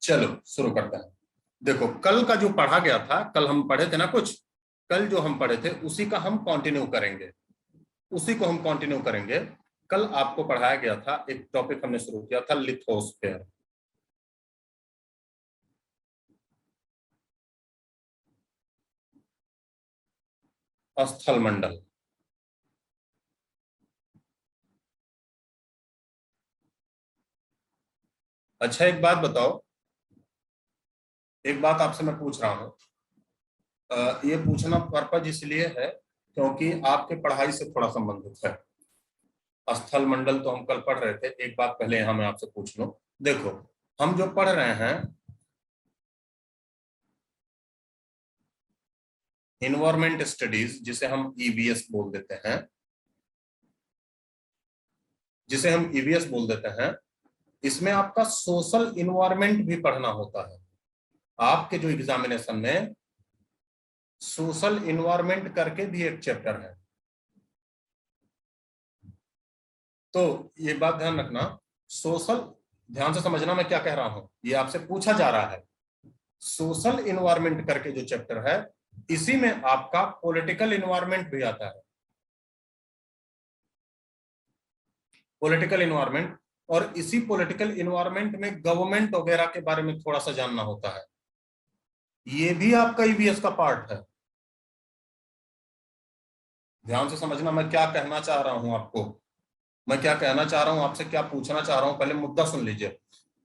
चलो शुरू करते हैं। देखो, कल का जो पढ़ा गया था, कल हम पढ़े थे ना कुछ, कल जो हम पढ़े थे उसी का हम कंटिन्यू करेंगे, उसी को हम कंटिन्यू करेंगे। कल आपको पढ़ाया गया था, एक टॉपिक हमने शुरू किया था, लिथोस्फेयर। स्थल मंडल। अच्छा, एक बात बताओ, एक बात आपसे मैं पूछ रहा हूँ। ये पूछना पर्पज इसलिए है क्योंकि आपके पढ़ाई से थोड़ा संबंधित है। स्थल मंडल तो हम कल पढ़ रहे थे, एक बात पहले यहाँ मैं आपसे पूछ लूं। देखो, हम जो पढ़ रहे हैं इन्वायरमेंट स्टडीज, जिसे हम ईवीएस बोल देते हैं, जिसे हम ईवीएस बोल देते हैं, इसमें आपका सोशल इन्वायरमेंट भी पढ़ना होता है। आपके जो एग्जामिनेशन में सोशल इन्वायरमेंट करके भी एक चैप्टर है। तो ये बात ध्यान रखना, सोशल, ध्यान से समझना मैं क्या कह रहा हूं, ये आपसे पूछा जा रहा है। सोशल इन्वायरमेंट करके जो चैप्टर है, इसी में आपका पॉलिटिकल इन्वायरमेंट भी आता है। पॉलिटिकल इन्वायरमेंट, और इसी पॉलिटिकल इन्वायरमेंट में गवर्नमेंट वगैरह के बारे में थोड़ा सा जानना होता है। ये भी आपका ईवीएस का पार्ट है। ध्यान से समझना मैं क्या कहना चाह रहा हूं आपको, मैं क्या कहना चाह रहा हूं आपसे, क्या पूछना चाह रहा हूं, पहले मुद्दा सुन लीजिए।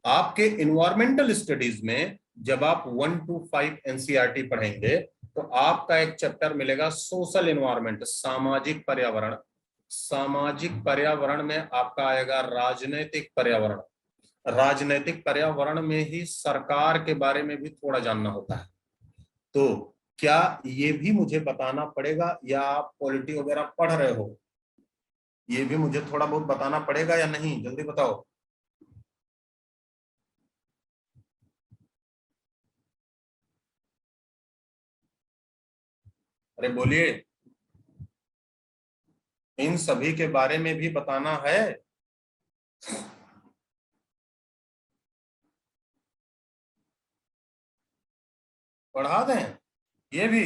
आपके इन्वायरमेंटल स्टडीज में जब आप 1 to 5 एनसीईआरटी पढ़ेंगे, तो आपका एक चैप्टर मिलेगा सोशल इन्वायरमेंट, सामाजिक पर्यावरण। सामाजिक पर्यावरण में आपका आएगा राजनैतिक पर्यावरण। राजनैतिक पर्यावरण में ही सरकार के बारे में भी थोड़ा जानना होता है। तो क्या ये भी मुझे बताना पड़ेगा, या आप पॉलिटी वगैरह पढ़ रहे हो, ये भी मुझे थोड़ा बहुत बताना पड़ेगा या नहीं, जल्दी बताओ। अरे बोलिए, इन सभी के बारे में भी बताना है। पढ़ा दें ये भी।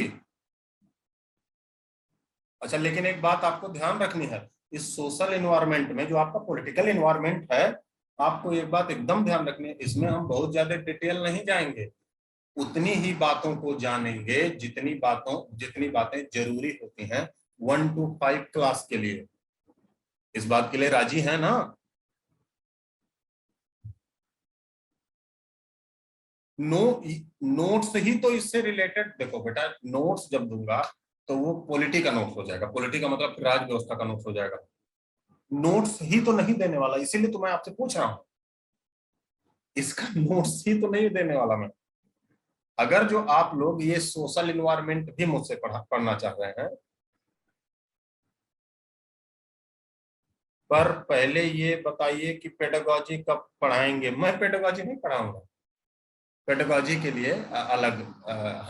अच्छा, लेकिन एक बात आपको ध्यान रखनी है, इस सोशल इन्वायरमेंट में जो आपका पॉलिटिकल इन्वायरमेंट है, आपको एक बात एकदम ध्यान रखनी है, इसमें हम बहुत ज्यादा डिटेल नहीं जाएंगे। उतनी ही बातों को जानेंगे जितनी बातें जरूरी होती हैं 1 to 5 क्लास के लिए। इस बात के लिए राजी है ना? नो, नोट्स ही तो इससे रिलेटेड, देखो बेटा, नोट्स जब दूंगा तो वो पॉलिटी का नोट्स हो जाएगा, पॉलिटी का मतलब राज व्यवस्था का नोट्स हो जाएगा। नोट्स ही तो नहीं देने वाला, इसीलिए तो मैं आपसे पूछ रहा हूं, इसका नोट्स ही तो नहीं देने वाला मैं। अगर जो आप लोग ये सोशल इन्वायरमेंट भी मुझसे पढ़ना चाह रहे हैं, पर पहले ये बताइए कि पेडागोजी कब पढ़ाएंगे? मैं पेडागोजी नहीं पढ़ाऊंगा। पेडागोजी के लिए अलग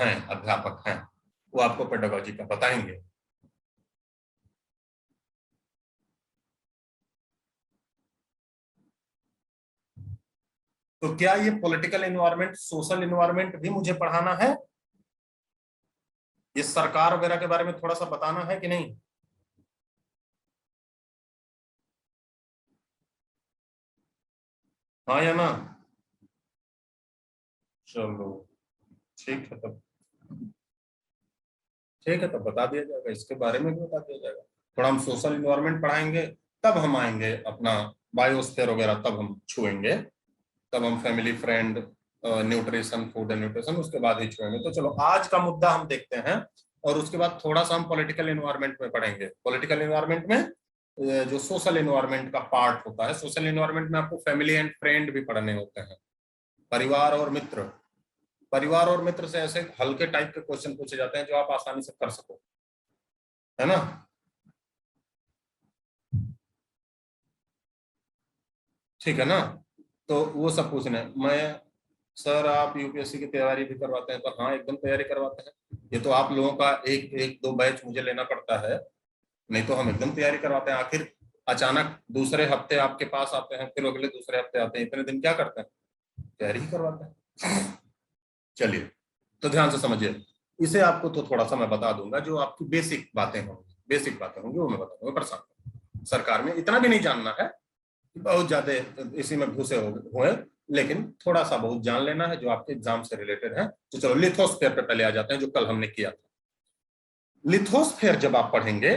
हैं, अध्यापक हैं, वो आपको पेडागोजी का बताएंगे। तो क्या ये पॉलिटिकल इन्वायरमेंट, सोशल इन्वायरमेंट भी मुझे पढ़ाना है? ये सरकार वगैरह के बारे में थोड़ा सा बताना है कि नहीं? हाँ या ना? चलो, ठीक है तब, ठीक है तब बता दिया जाएगा, इसके बारे में भी बता दिया जाएगा। थोड़ा हम सोशल इन्वायरमेंट पढ़ाएंगे, तब हम आएंगे अपना बायोस्फीयर वगैरह, तब हम छुएंगे, तब हम family friend, nutrition, food and nutrition, उसके बाद ही छुएंगे। तो चलो आज का मुद्दा हम देखते हैं, और उसके बाद थोड़ा सा हम पॉलिटिकल इन्वायरमेंट में पढ़ेंगे। पॉलिटिकल इन्वायरमेंट में जो सोशल इन्वायरमेंट का पार्ट होता है, सोशल इन्वायरमेंट में आपको फैमिली एंड फ्रेंड भी पढ़ने होते हैं, परिवार और मित्र। परिवार और मित्र से ऐसे हल्के टाइप के क्वेश्चन पूछे जाते हैं जो आप आसानी से कर सको, है ना? ठीक है ना? तो वो सब पूछना है। मैं, सर आप यूपीएससी की तैयारी भी करवाते हैं? तो हाँ, एकदम तैयारी करवाते हैं। ये तो आप लोगों का एक एक दो बैच मुझे लेना पड़ता है, नहीं तो हम एकदम तैयारी करवाते हैं। आखिर अचानक दूसरे हफ्ते आपके पास आते हैं, फिर अगले दूसरे हफ्ते आते हैं, इतने दिन क्या करते हैं? तैयारी ही करवाते हैं। चलिए, तो ध्यान से समझिए, इसे आपको तो थोड़ा सा मैं बता दूंगा, जो आपकी बेसिक बातें होंगी वो मैं बता दूंगा। परेशान सरकार में इतना भी नहीं जानना है, बहुत ज्यादा इसी में घुसे हुए, लेकिन थोड़ा सा बहुत जान लेना है जो आपके एग्जाम से रिलेटेड है। तो चलो लिथोस्फेयर पे पहले आ जाते हैं, जो कल हमने किया था। लिथोस्फेयर जब आप पढ़ेंगे,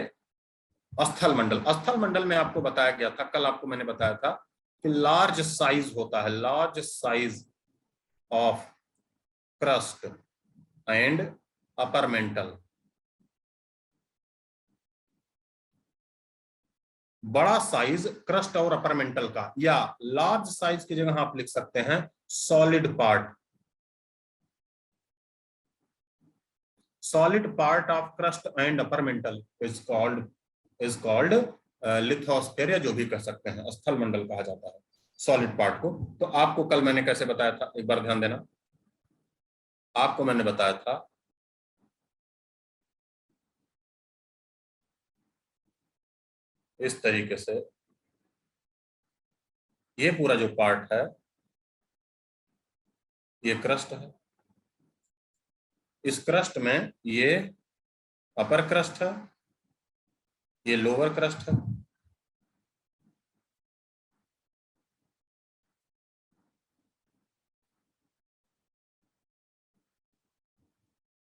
स्थल मंडल में आपको बताया गया था, कल आपको मैंने बताया था कि लार्ज साइज होता है, large size of crust and upper mantle. बड़ा साइज क्रस्ट और अपर मेंटल का, या लार्ज साइज की जगह आप लिख सकते हैं solid part, solid part of crust and upper mantle is called lithosphere, या जो भी कह सकते हैं, स्थल मंडल कहा जाता है सॉलिड पार्ट को। तो आपको कल मैंने कैसे बताया था, एक बार ध्यान देना। आपको मैंने बताया था इस तरीके से, ये पूरा जो पार्ट है ये क्रस्ट है, इस क्रस्ट में ये अपर क्रस्ट है, ये लोअर क्रस्ट है,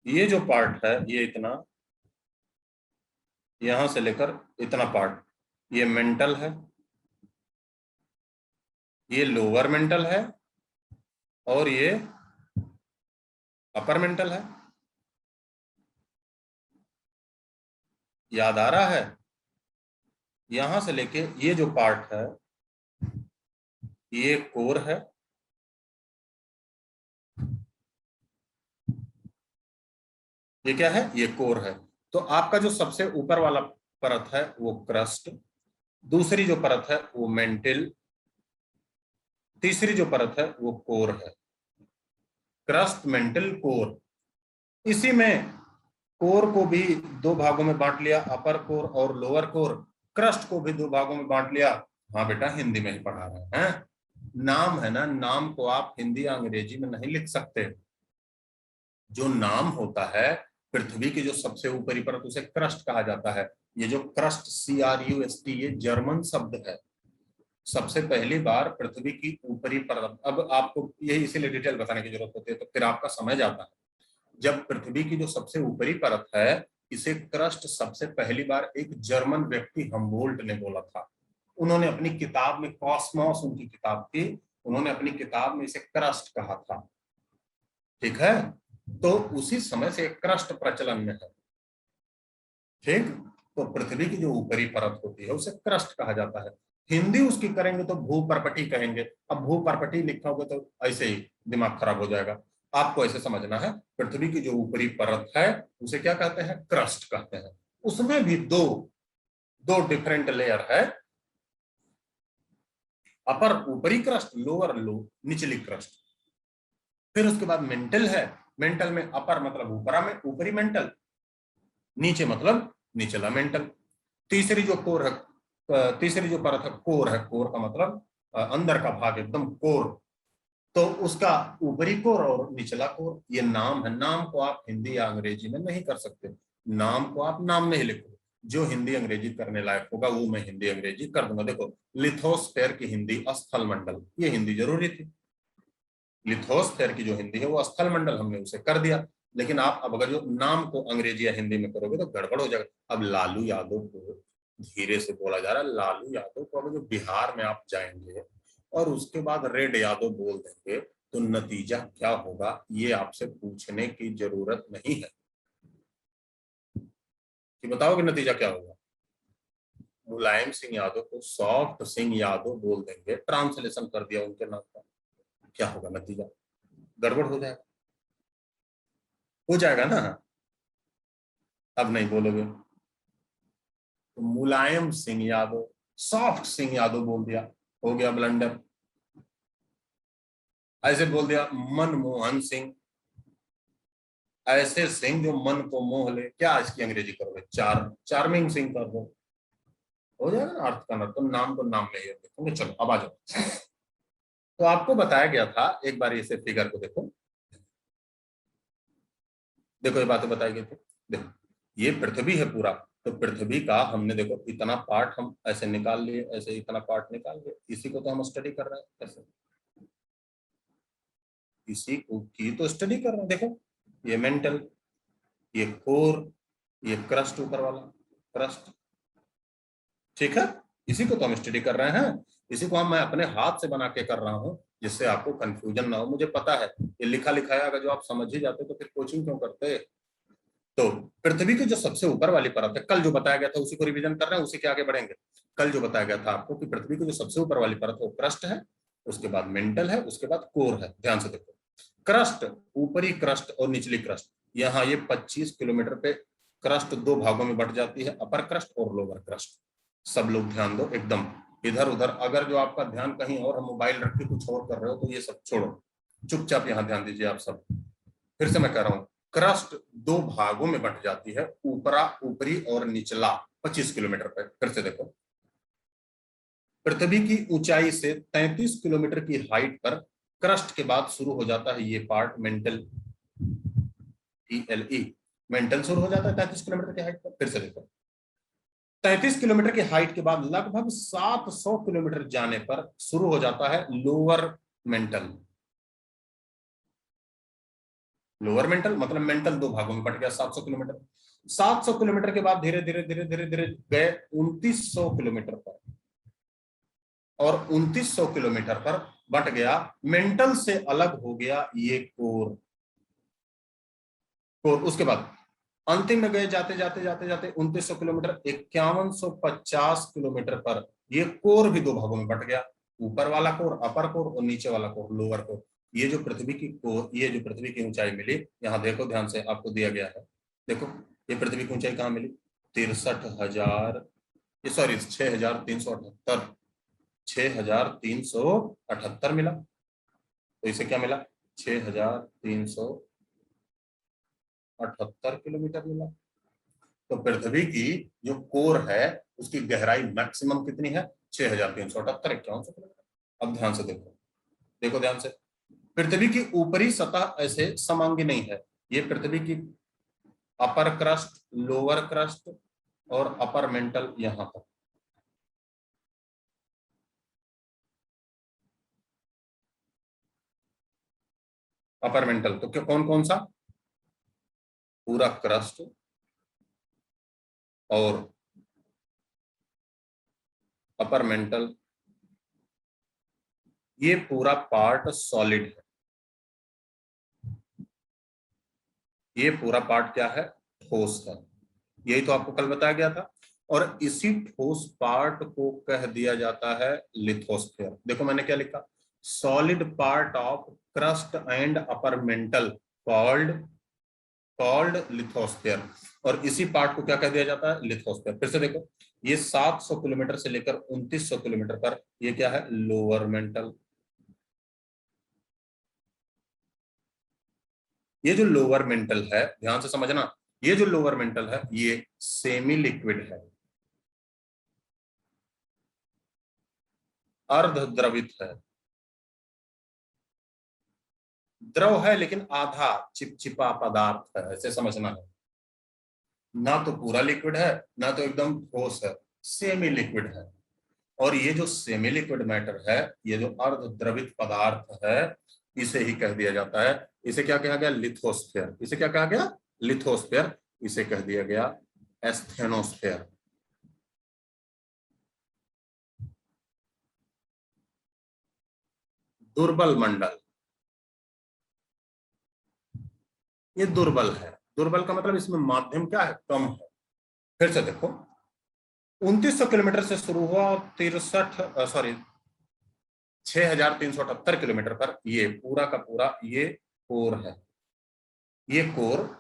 ये जो पार्ट है ये इतना, यहां से लेकर इतना पार्ट, ये मेंटल है, ये लोअर मेंटल है, और ये अपर मेंटल है। याद आ रहा है? यहां से लेके ये जो पार्ट है ये कोर है, ये क्या है, ये कोर है। तो आपका जो सबसे ऊपर वाला परत है वो क्रस्ट, दूसरी जो परत है वो मेंटल, तीसरी जो परत है वो कोर है। Crust, mental, core. इसी में कोर को भी दो भागों में बांट लिया, अपर कोर और लोअर कोर। क्रस्ट को भी दो भागों में बांट लिया। हाँ बेटा, हिंदी में ही पढ़ा रहे हैं। नाम है ना, नाम को आप हिंदी या अंग्रेजी में नहीं लिख सकते। जो नाम होता है पृथ्वी की जो सबसे ऊपरी परत, उसे क्रस्ट कहा जाता है। ये जो क्रस्ट, CRUST, ये जर्मन शब्द है। सबसे पहली बार पृथ्वी की ऊपरी परत, अब आपको यही इसीलिए डिटेल बताने की जरूरत होती है, तो फिर आपका समझ आता है। जब पृथ्वी की जो सबसे ऊपरी परत है, इसे क्रस्ट सबसे पहली बार एक जर्मन व्यक्ति हमबोल्ट ने बोला था। उन्होंने अपनी किताब में, कॉस्मोस उनकी किताब थी, उन्होंने अपनी किताब में इसे क्रस्ट कहा था। ठीक है, तो उसी समय से क्रस्ट प्रचलन में है। ठीक, तो पृथ्वी की जो ऊपरी परत होती है उसे क्रस्ट कहा जाता है। हिंदी उसकी करेंगे तो भूपर्पटी कहेंगे। अब भूपर्पटी लिखा होगा तो ऐसे ही दिमाग खराब हो जाएगा। आपको ऐसे समझना है, पृथ्वी की जो ऊपरी परत है उसे क्या कहते हैं, क्रस्ट कहते हैं। उसमें भी दो दो डिफरेंट लेयर है, अपर ऊपरी क्रस्ट, लोअर निचली क्रस्ट। फिर उसके बाद मेंटल है। मेंटल में अपर मतलब ऊपरा में, ऊपरी मेंटल, नीचे मतलब निचला मेंटल। तीसरी जो कोर है, तीसरी जो परत है कोर है। कोर का मतलब अंदर का भाग, एकदम कोर। तो उसका ऊपरी कोर और निचला कोर, ये नाम है। नाम को आप हिंदी या अंग्रेजी में नहीं कर सकते। नाम को आप नाम में ही लिखो। जो हिंदी अंग्रेजी करने लायक होगा वो मैं हिंदी अंग्रेजी कर दूंगा। देखो, लिथोस्फेयर की हिंदी स्थल मंडल, ये हिंदी जरूरी थी। लिथोस्फेयर की जो हिंदी है वो स्थल मंडल, हमने उसे कर दिया। लेकिन आप अब अगर जो नाम को अंग्रेजी या हिंदी में करोगे तो गड़बड़ हो जाएगा। अब लालू यादव को धीरे से बोला जा रहा है, लालू यादव को अब जो बिहार में आप जाएंगे और उसके बाद रेड यादव बोल देंगे तो नतीजा क्या होगा ये आपसे पूछने की जरूरत नहीं है कि बताओगे नतीजा क्या होगा। मुलायम सिंह यादव को सॉफ्ट सिंह यादव बोल देंगे, ट्रांसलेशन कर दिया उनके नाम का, क्या होगा नतीजा, गड़बड़ हो जाएगा ना। अब नहीं बोलोगे तो मुलायम सिंह यादव, सॉफ्ट सिंह यादव बोल दिया, हो गया ब्लंडर। ऐसे बोल दिया मनमोहन सिंह, ऐसे सिंह जो मन को मोह ले, क्या इसकी अंग्रेजी करोगे, चार्मिंग सिंह कर दो, हो जाएगा ना। अर्थ का ना, तो नाम में ही लिखेंगे। चलो अब आ जाओ। तो आपको बताया गया था, एक बार इसे फिगर को देखो, देखो ये बातें बताई गई थी। देखो ये पृथ्वी है पूरा, तो पृथ्वी का हमने देखो इतना पार्ट हम ऐसे निकाल लिए, ऐसे इतना पार्ट निकाल लिए, इसी को तो हम स्टडी कर रहे हैं, ऐसे इसी को की तो स्टडी कर रहे हैं। देखो ये मेंटल, ये कोर, ये क्रस्ट ऊपर वाला क्रस्ट, ठीक है, इसी को तो हम स्टडी कर रहे हैं। इसी को हम मैं अपने हाथ से बना के कर रहा हूँ, जिससे आपको कंफ्यूजन ना हो। मुझे पता है ये लिखा लिखाया अगर जो आप समझ ही जाते तो फिर कोचिंग क्यों करते। तो पृथ्वी की जो सबसे ऊपर वाली परत है, कल जो बताया गया था उसी को रिवीजन कर रहे हैं, उसी के आगे बढ़ेंगे। कल जो बताया गया था आपको कि पृथ्वी की जो सबसे ऊपर वाली परत है वो क्रस्ट है, उसके बाद मेंटल है, उसके बाद कोर है। ध्यान से देखो, क्रस्ट, ऊपरी क्रस्ट और निचली क्रस्ट, यहाँ ये 25 किलोमीटर पे क्रस्ट दो भागों में बट जाती है, अपर क्रस्ट और लोअर क्रस्ट। सब लोग ध्यान दो एकदम, इधर उधर अगर जो आपका ध्यान कहीं और, हम मोबाइल रख के कुछ और कर रहे हो तो ये सब छोड़ो, चुपचाप यहाँ ध्यान दीजिए आप सब। फिर से मैं कह रहा हूँ, क्रस्ट दो भागों में बंट जाती है, ऊपरा ऊपरी और निचला, 25 किलोमीटर पे। फिर से देखो, पृथ्वी की ऊंचाई से 33 किलोमीटर की हाइट पर क्रस्ट के बाद शुरू हो जाता है ये पार्ट मेंटल, ELE, मेंटल शुरू हो जाता है 33 किलोमीटर की हाइट पर। फिर से देखो, 33 किलोमीटर की हाइट के बाद लगभग 700 किलोमीटर जाने पर शुरू हो जाता है लोअर मेंटल। लोअर मेंटल मतलब मेंटल दो भागों में बट गया, 700 किलोमीटर। 700 किलोमीटर के बाद धीरे धीरे धीरे धीरे धीरे गए 2900 किलोमीटर पर, और 2900 किलोमीटर पर बट गया, मेंटल से अलग हो गया ये कोर। कोर उसके बाद अंतिम में गए जाते जाते जाते जाते 2900 किलोमीटर, 5150 किलोमीटर पर ये कोर भी दो भागों में बट गया, ऊपर वाला कोर अपर कोर और नीचे वाला कोर लोअर कोर। ये जो पृथ्वी की कोर, ये जो पृथ्वी की ऊंचाई मिली, यहाँ देखो ध्यान से, आपको दिया गया है, देखो ये पृथ्वी की ऊंचाई कहाँ मिली, 63,000, ये सॉरी 6,378, 6,378 मिला। तो इसे क्या मिला, 6,378 किलोमीटर मिला। तो पृथ्वी की जो कोर है उसकी गहराई मैक्सिमम कितनी है, 6,378, 5100 किलोमीटर। अब ध्यान से देखो, देखो ध्यान से, पृथ्वी की ऊपरी सतह ऐसे समांगी नहीं है, ये पृथ्वी की अपर क्रस्ट, लोअर क्रस्ट और अपर मेंटल यहां तक। अपर मेंटल तो क्या, कौन कौन सा, पूरा क्रस्ट और अपर मेंटल, ये पूरा पार्ट सॉलिड है, ये पूरा पार्ट क्या है, ठोस है। यही तो आपको कल बताया गया था। और इसी ठोस पार्ट को कह दिया जाता है लिथोस्फेयर। देखो मैंने क्या लिखा, solid part of crust and upper mantle called called lithosphere. और इसी पार्ट को क्या कह दिया जाता है, लिथोस्फेयर। फिर से देखो, ये 700 किलोमीटर से लेकर 2900 किलोमीटर पर ये क्या है, लोअर मेंटल। ये जो लोअर मेंटल है, ध्यान से समझना, ये जो लोअर मेंटल है ये सेमी लिक्विड है, अर्ध द्रवित है, द्रव है लेकिन आधा चिपचिपा पदार्थ है, ऐसे समझना है। ना तो पूरा लिक्विड है, ना तो एकदम ठोस है, सेमी लिक्विड है। और ये जो सेमी लिक्विड मैटर है, ये जो अर्ध द्रवित पदार्थ है, इसे ही कह दिया जाता है, इसे क्या कहा गया, लिथोस्फेयर। इसे क्या कहा गया, लिथोस्फेयर। इसे कह दिया गया एस्थेनोस्फेयर। दुर्बल मंडल, ये दुर्बल है। दुर्बल का मतलब इसमें माध्यम क्या है, कम है। फिर से देखो, 2900 किलोमीटर से शुरू हुआ और 6,378 किलोमीटर पर ये पूरा का पूरा ये कोर है। ये कोर,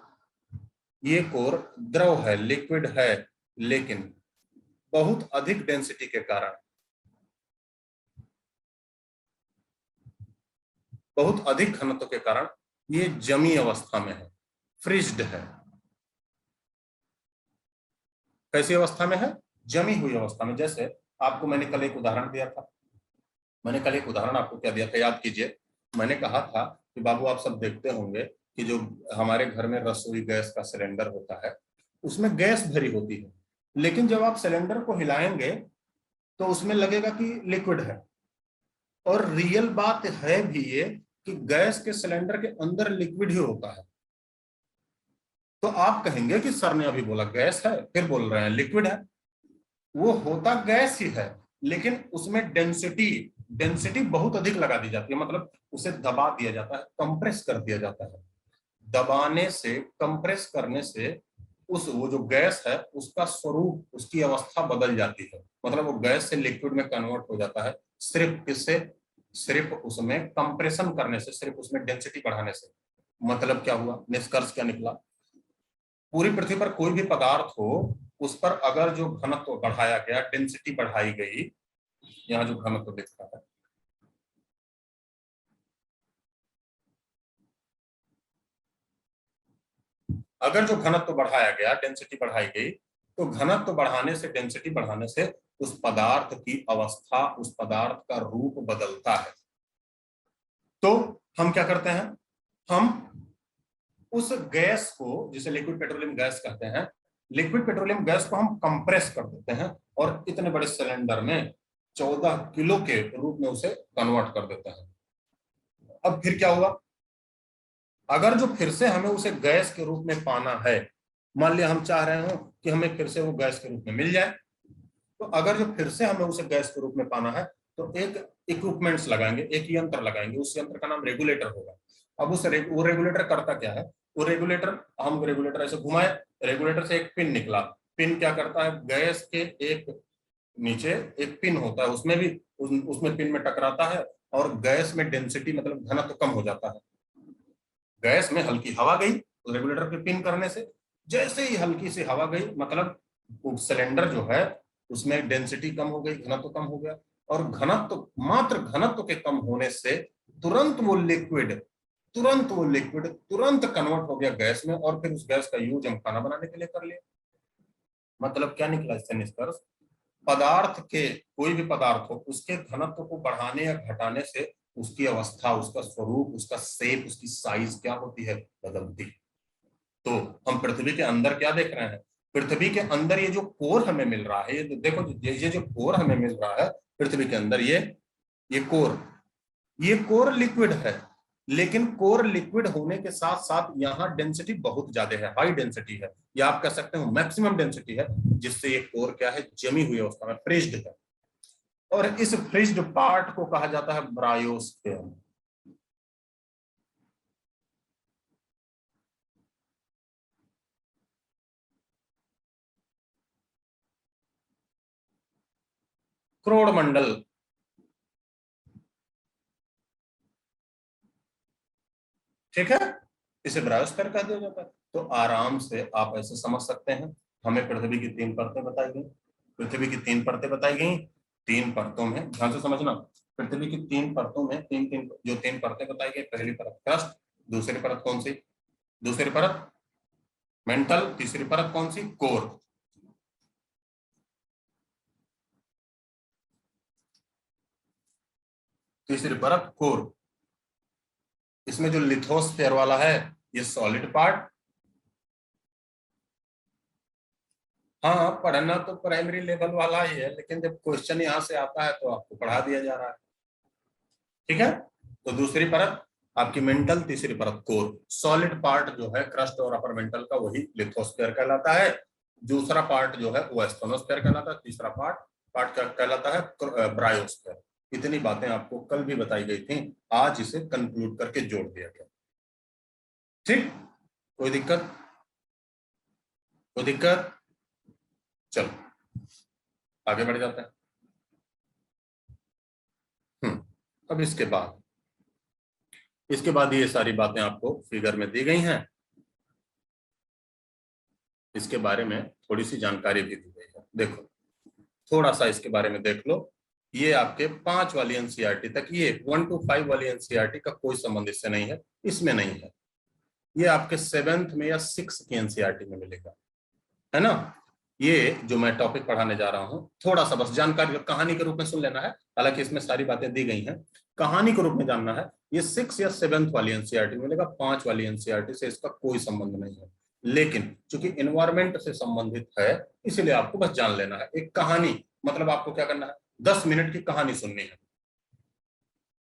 ये कोर द्रव है, लिक्विड है, लेकिन बहुत अधिक डेंसिटी के कारण, बहुत अधिक घनत्व के कारण ये जमी अवस्था में है, फ्रीज्ड है। कैसी अवस्था में है, जमी हुई अवस्था में। जैसे आपको मैंने कल एक उदाहरण दिया था, मैंने कल एक उदाहरण आपको क्या दिया था, याद कीजिए। मैंने कहा था कि बाबू आप सब देखते होंगे कि जो हमारे घर में रसोई गैस का सिलेंडर होता है उसमें गैस भरी होती है, लेकिन जब आप सिलेंडर को हिलाएंगे तो उसमें लगेगा कि लिक्विड है। और रियल बात है भी ये कि गैस के सिलेंडर के अंदर लिक्विड ही होता है। तो आप कहेंगे कि सर ने अभी बोला गैस है, फिर बोल रहे हैं लिक्विड है। वो होता गैस ही है, लेकिन उसमें डेंसिटी डेंसिटी बहुत अधिक लगा दी जाती है, मतलब उसे दबा दिया जाता है, कंप्रेस कर दिया जाता है। दबाने से, कंप्रेस करने से उस वो जो गैस है उसका स्वरूप, उसकी अवस्था बदल जाती है, मतलब वो गैस से लिक्विड में कन्वर्ट हो जाता है। सिर्फ किससे? सिर्फ उसमें कंप्रेशन करने से, सिर्फ उसमें डेंसिटी बढ़ाने से। मतलब क्या हुआ, निष्कर्ष क्या निकला? पूरी पृथ्वी पर कोई भी पदार्थ हो, उस पर अगर जो घनत्व बढ़ाया गया, डेंसिटी बढ़ाई गई, यहाँ जो घनत्व दिख रहा है, अगर जो घनत्व बढ़ाया गया, डेंसिटी बढ़ाई गई, तो घनत्व बढ़ाने से, डेंसिटी बढ़ाने से उस पदार्थ की अवस्था, उस पदार्थ का रूप बदलता है। तो हम क्या करते हैं, हम उस गैस को, जिसे लिक्विड पेट्रोलियम गैस कहते हैं, लिक्विड पेट्रोलियम गैस को हम कंप्रेस कर देते हैं और इतने बड़े सिलेंडर में 14 किलो के रूप में उसे कन्वर्ट कर देते हैं। अब फिर क्या हुआ, अगर जो फिर से हमें उसे गैस के रूप में पाना है, मान लिया हम चाह रहे हो कि हमें फिर से वो गैस के रूप में मिल जाए, तो अगर जो फिर से हमें उसे गैस के रूप में पाना है तो एक इक्विपमेंट्स लगाएंगे, एक यंत्र लगाएंगे, उस यंत्र का नाम रेगुलेटर होगा। अब वो रेगुलेटर करता क्या है, वो रेगुलेटर, हम रेगुलेटर ऐसे घुमाए, रेगुलेटर से एक पिन निकला, पिन क्या करता है, गैस के एक नीचे एक पिन होता है, उसमें भी उसमें पिन में टकराता है और गैस में डेंसिटी, मतलब घनत्व कम हो जाता है। गैस में हल्की हवा गई रेगुलेटर पे पिन करने से, जैसे ही हल्की सी हवा गई, मतलब सिलेंडर जो है उसमें डेंसिटी कम हो गई, घनत्व कम हो गया। और घनत्व, मात्र घनत्व के कम होने से तुरंत वो लिक्विड, तुरंत कन्वर्ट हो गया गैस में, और फिर उस गैस का यूज हम खाना बनाने के लिए कर लिया। मतलब क्या निकला इससे निष्कर्ष, पदार्थ के, कोई भी पदार्थ हो, उसके घनत्व को बढ़ाने या घटाने से उसकी अवस्था, उसका स्वरूप, उसका शेप, उसकी साइज क्या होती है, बदलती। तो हम पृथ्वी के अंदर क्या देख रहे हैं, पृथ्वी के अंदर ये जो कोर हमें मिल रहा है, ये देखो, ये जो कोर हमें मिल रहा है पृथ्वी के अंदर, ये कोर लिक्विड है। लेकिन कोर लिक्विड होने के साथ साथ यहाँ डेंसिटी बहुत ज्यादा है, हाई डेंसिटी है, या आप कह सकते हो मैक्सिमम डेंसिटी है, जिससे ये कोर क्या है, जमी हुई अवस्था में, फ्रीज्ड है। और इस फ्रीज्ड पार्ट को कहा जाता है ब्रायोस्फीयर। क्रोड़ मंडल, ठीक है, इसे ब्रायोस्फीयर कह दिया जाता है। तो आराम से आप ऐसे समझ सकते हैं, हमें पृथ्वी की 3 परतें बताई गई, पृथ्वी की 3 परतें बताई गई, 3 परतों में, ध्यान से समझना, पृथ्वी की 3 परतों में, तीन तीन जो 3 परतें बताई गई, पहली परत क्रस्ट, दूसरी परत कौन सी, दूसरी परत मेंटल, तीसरी परत कौन सी, कोर। तीसरी परत कोर, इसमें जो लिथोस्फेयर वाला है ये सॉलिड पार्ट। हाँ, पढ़ना तो प्राइमरी लेवल वाला ही है, लेकिन जब क्वेश्चन यहाँ से आता है तो आपको पढ़ा दिया जा रहा है, ठीक है। तो दूसरी परत आपकी मेंटल, तीसरी परत कोर। सॉलिड पार्ट जो है क्रस्ट और अपर मेंटल का, वही लिथोस्फेयर कहलाता है। दूसरा पार्ट जो है वो एस्टोनोस्फेयर कहलाता है। तीसरा पार्ट पार्ट क्या कहलाता है, ब्रायोस्फेयर। इतनी बातें आपको कल भी बताई गई थी, आज इसे कंक्लूड करके जोड़ दिया गया, ठीक। कोई दिक्कत, कोई दिक्कत? चलो आगे बढ़ जाते हैं। अब इसके बाद ये सारी बातें आपको फिगर में दी गई हैं, इसके बारे में थोड़ी सी जानकारी भी दी गई है। देखो, थोड़ा सा इसके बारे में देख लो। ये आपके 5 वाली एनसीईआरटी तक, ये 1 to 5 वाली एनसीईआरटी का कोई संबंध इससे नहीं है, इसमें नहीं है। ये आपके 7th में या 6th की एनसीईआरटी में मिलेगा, है ना। ये जो मैं टॉपिक पढ़ाने जा रहा हूँ, थोड़ा सा बस जानकारी कहानी के रूप में सुन लेना है, हालांकि इसमें सारी बातें दी गई हैं, कहानी के रूप में जानना है। ये 6 या 7th वाली एनसीईआरटी मिलेगा, 5 वाली एनसीईआरटी से इसका कोई संबंध नहीं है, लेकिन चूंकि इन्वायरमेंट से संबंधित है इसलिए आपको बस जान लेना है। एक कहानी मतलब आपको क्या करना है, 10 मिनट की कहानी सुननी है।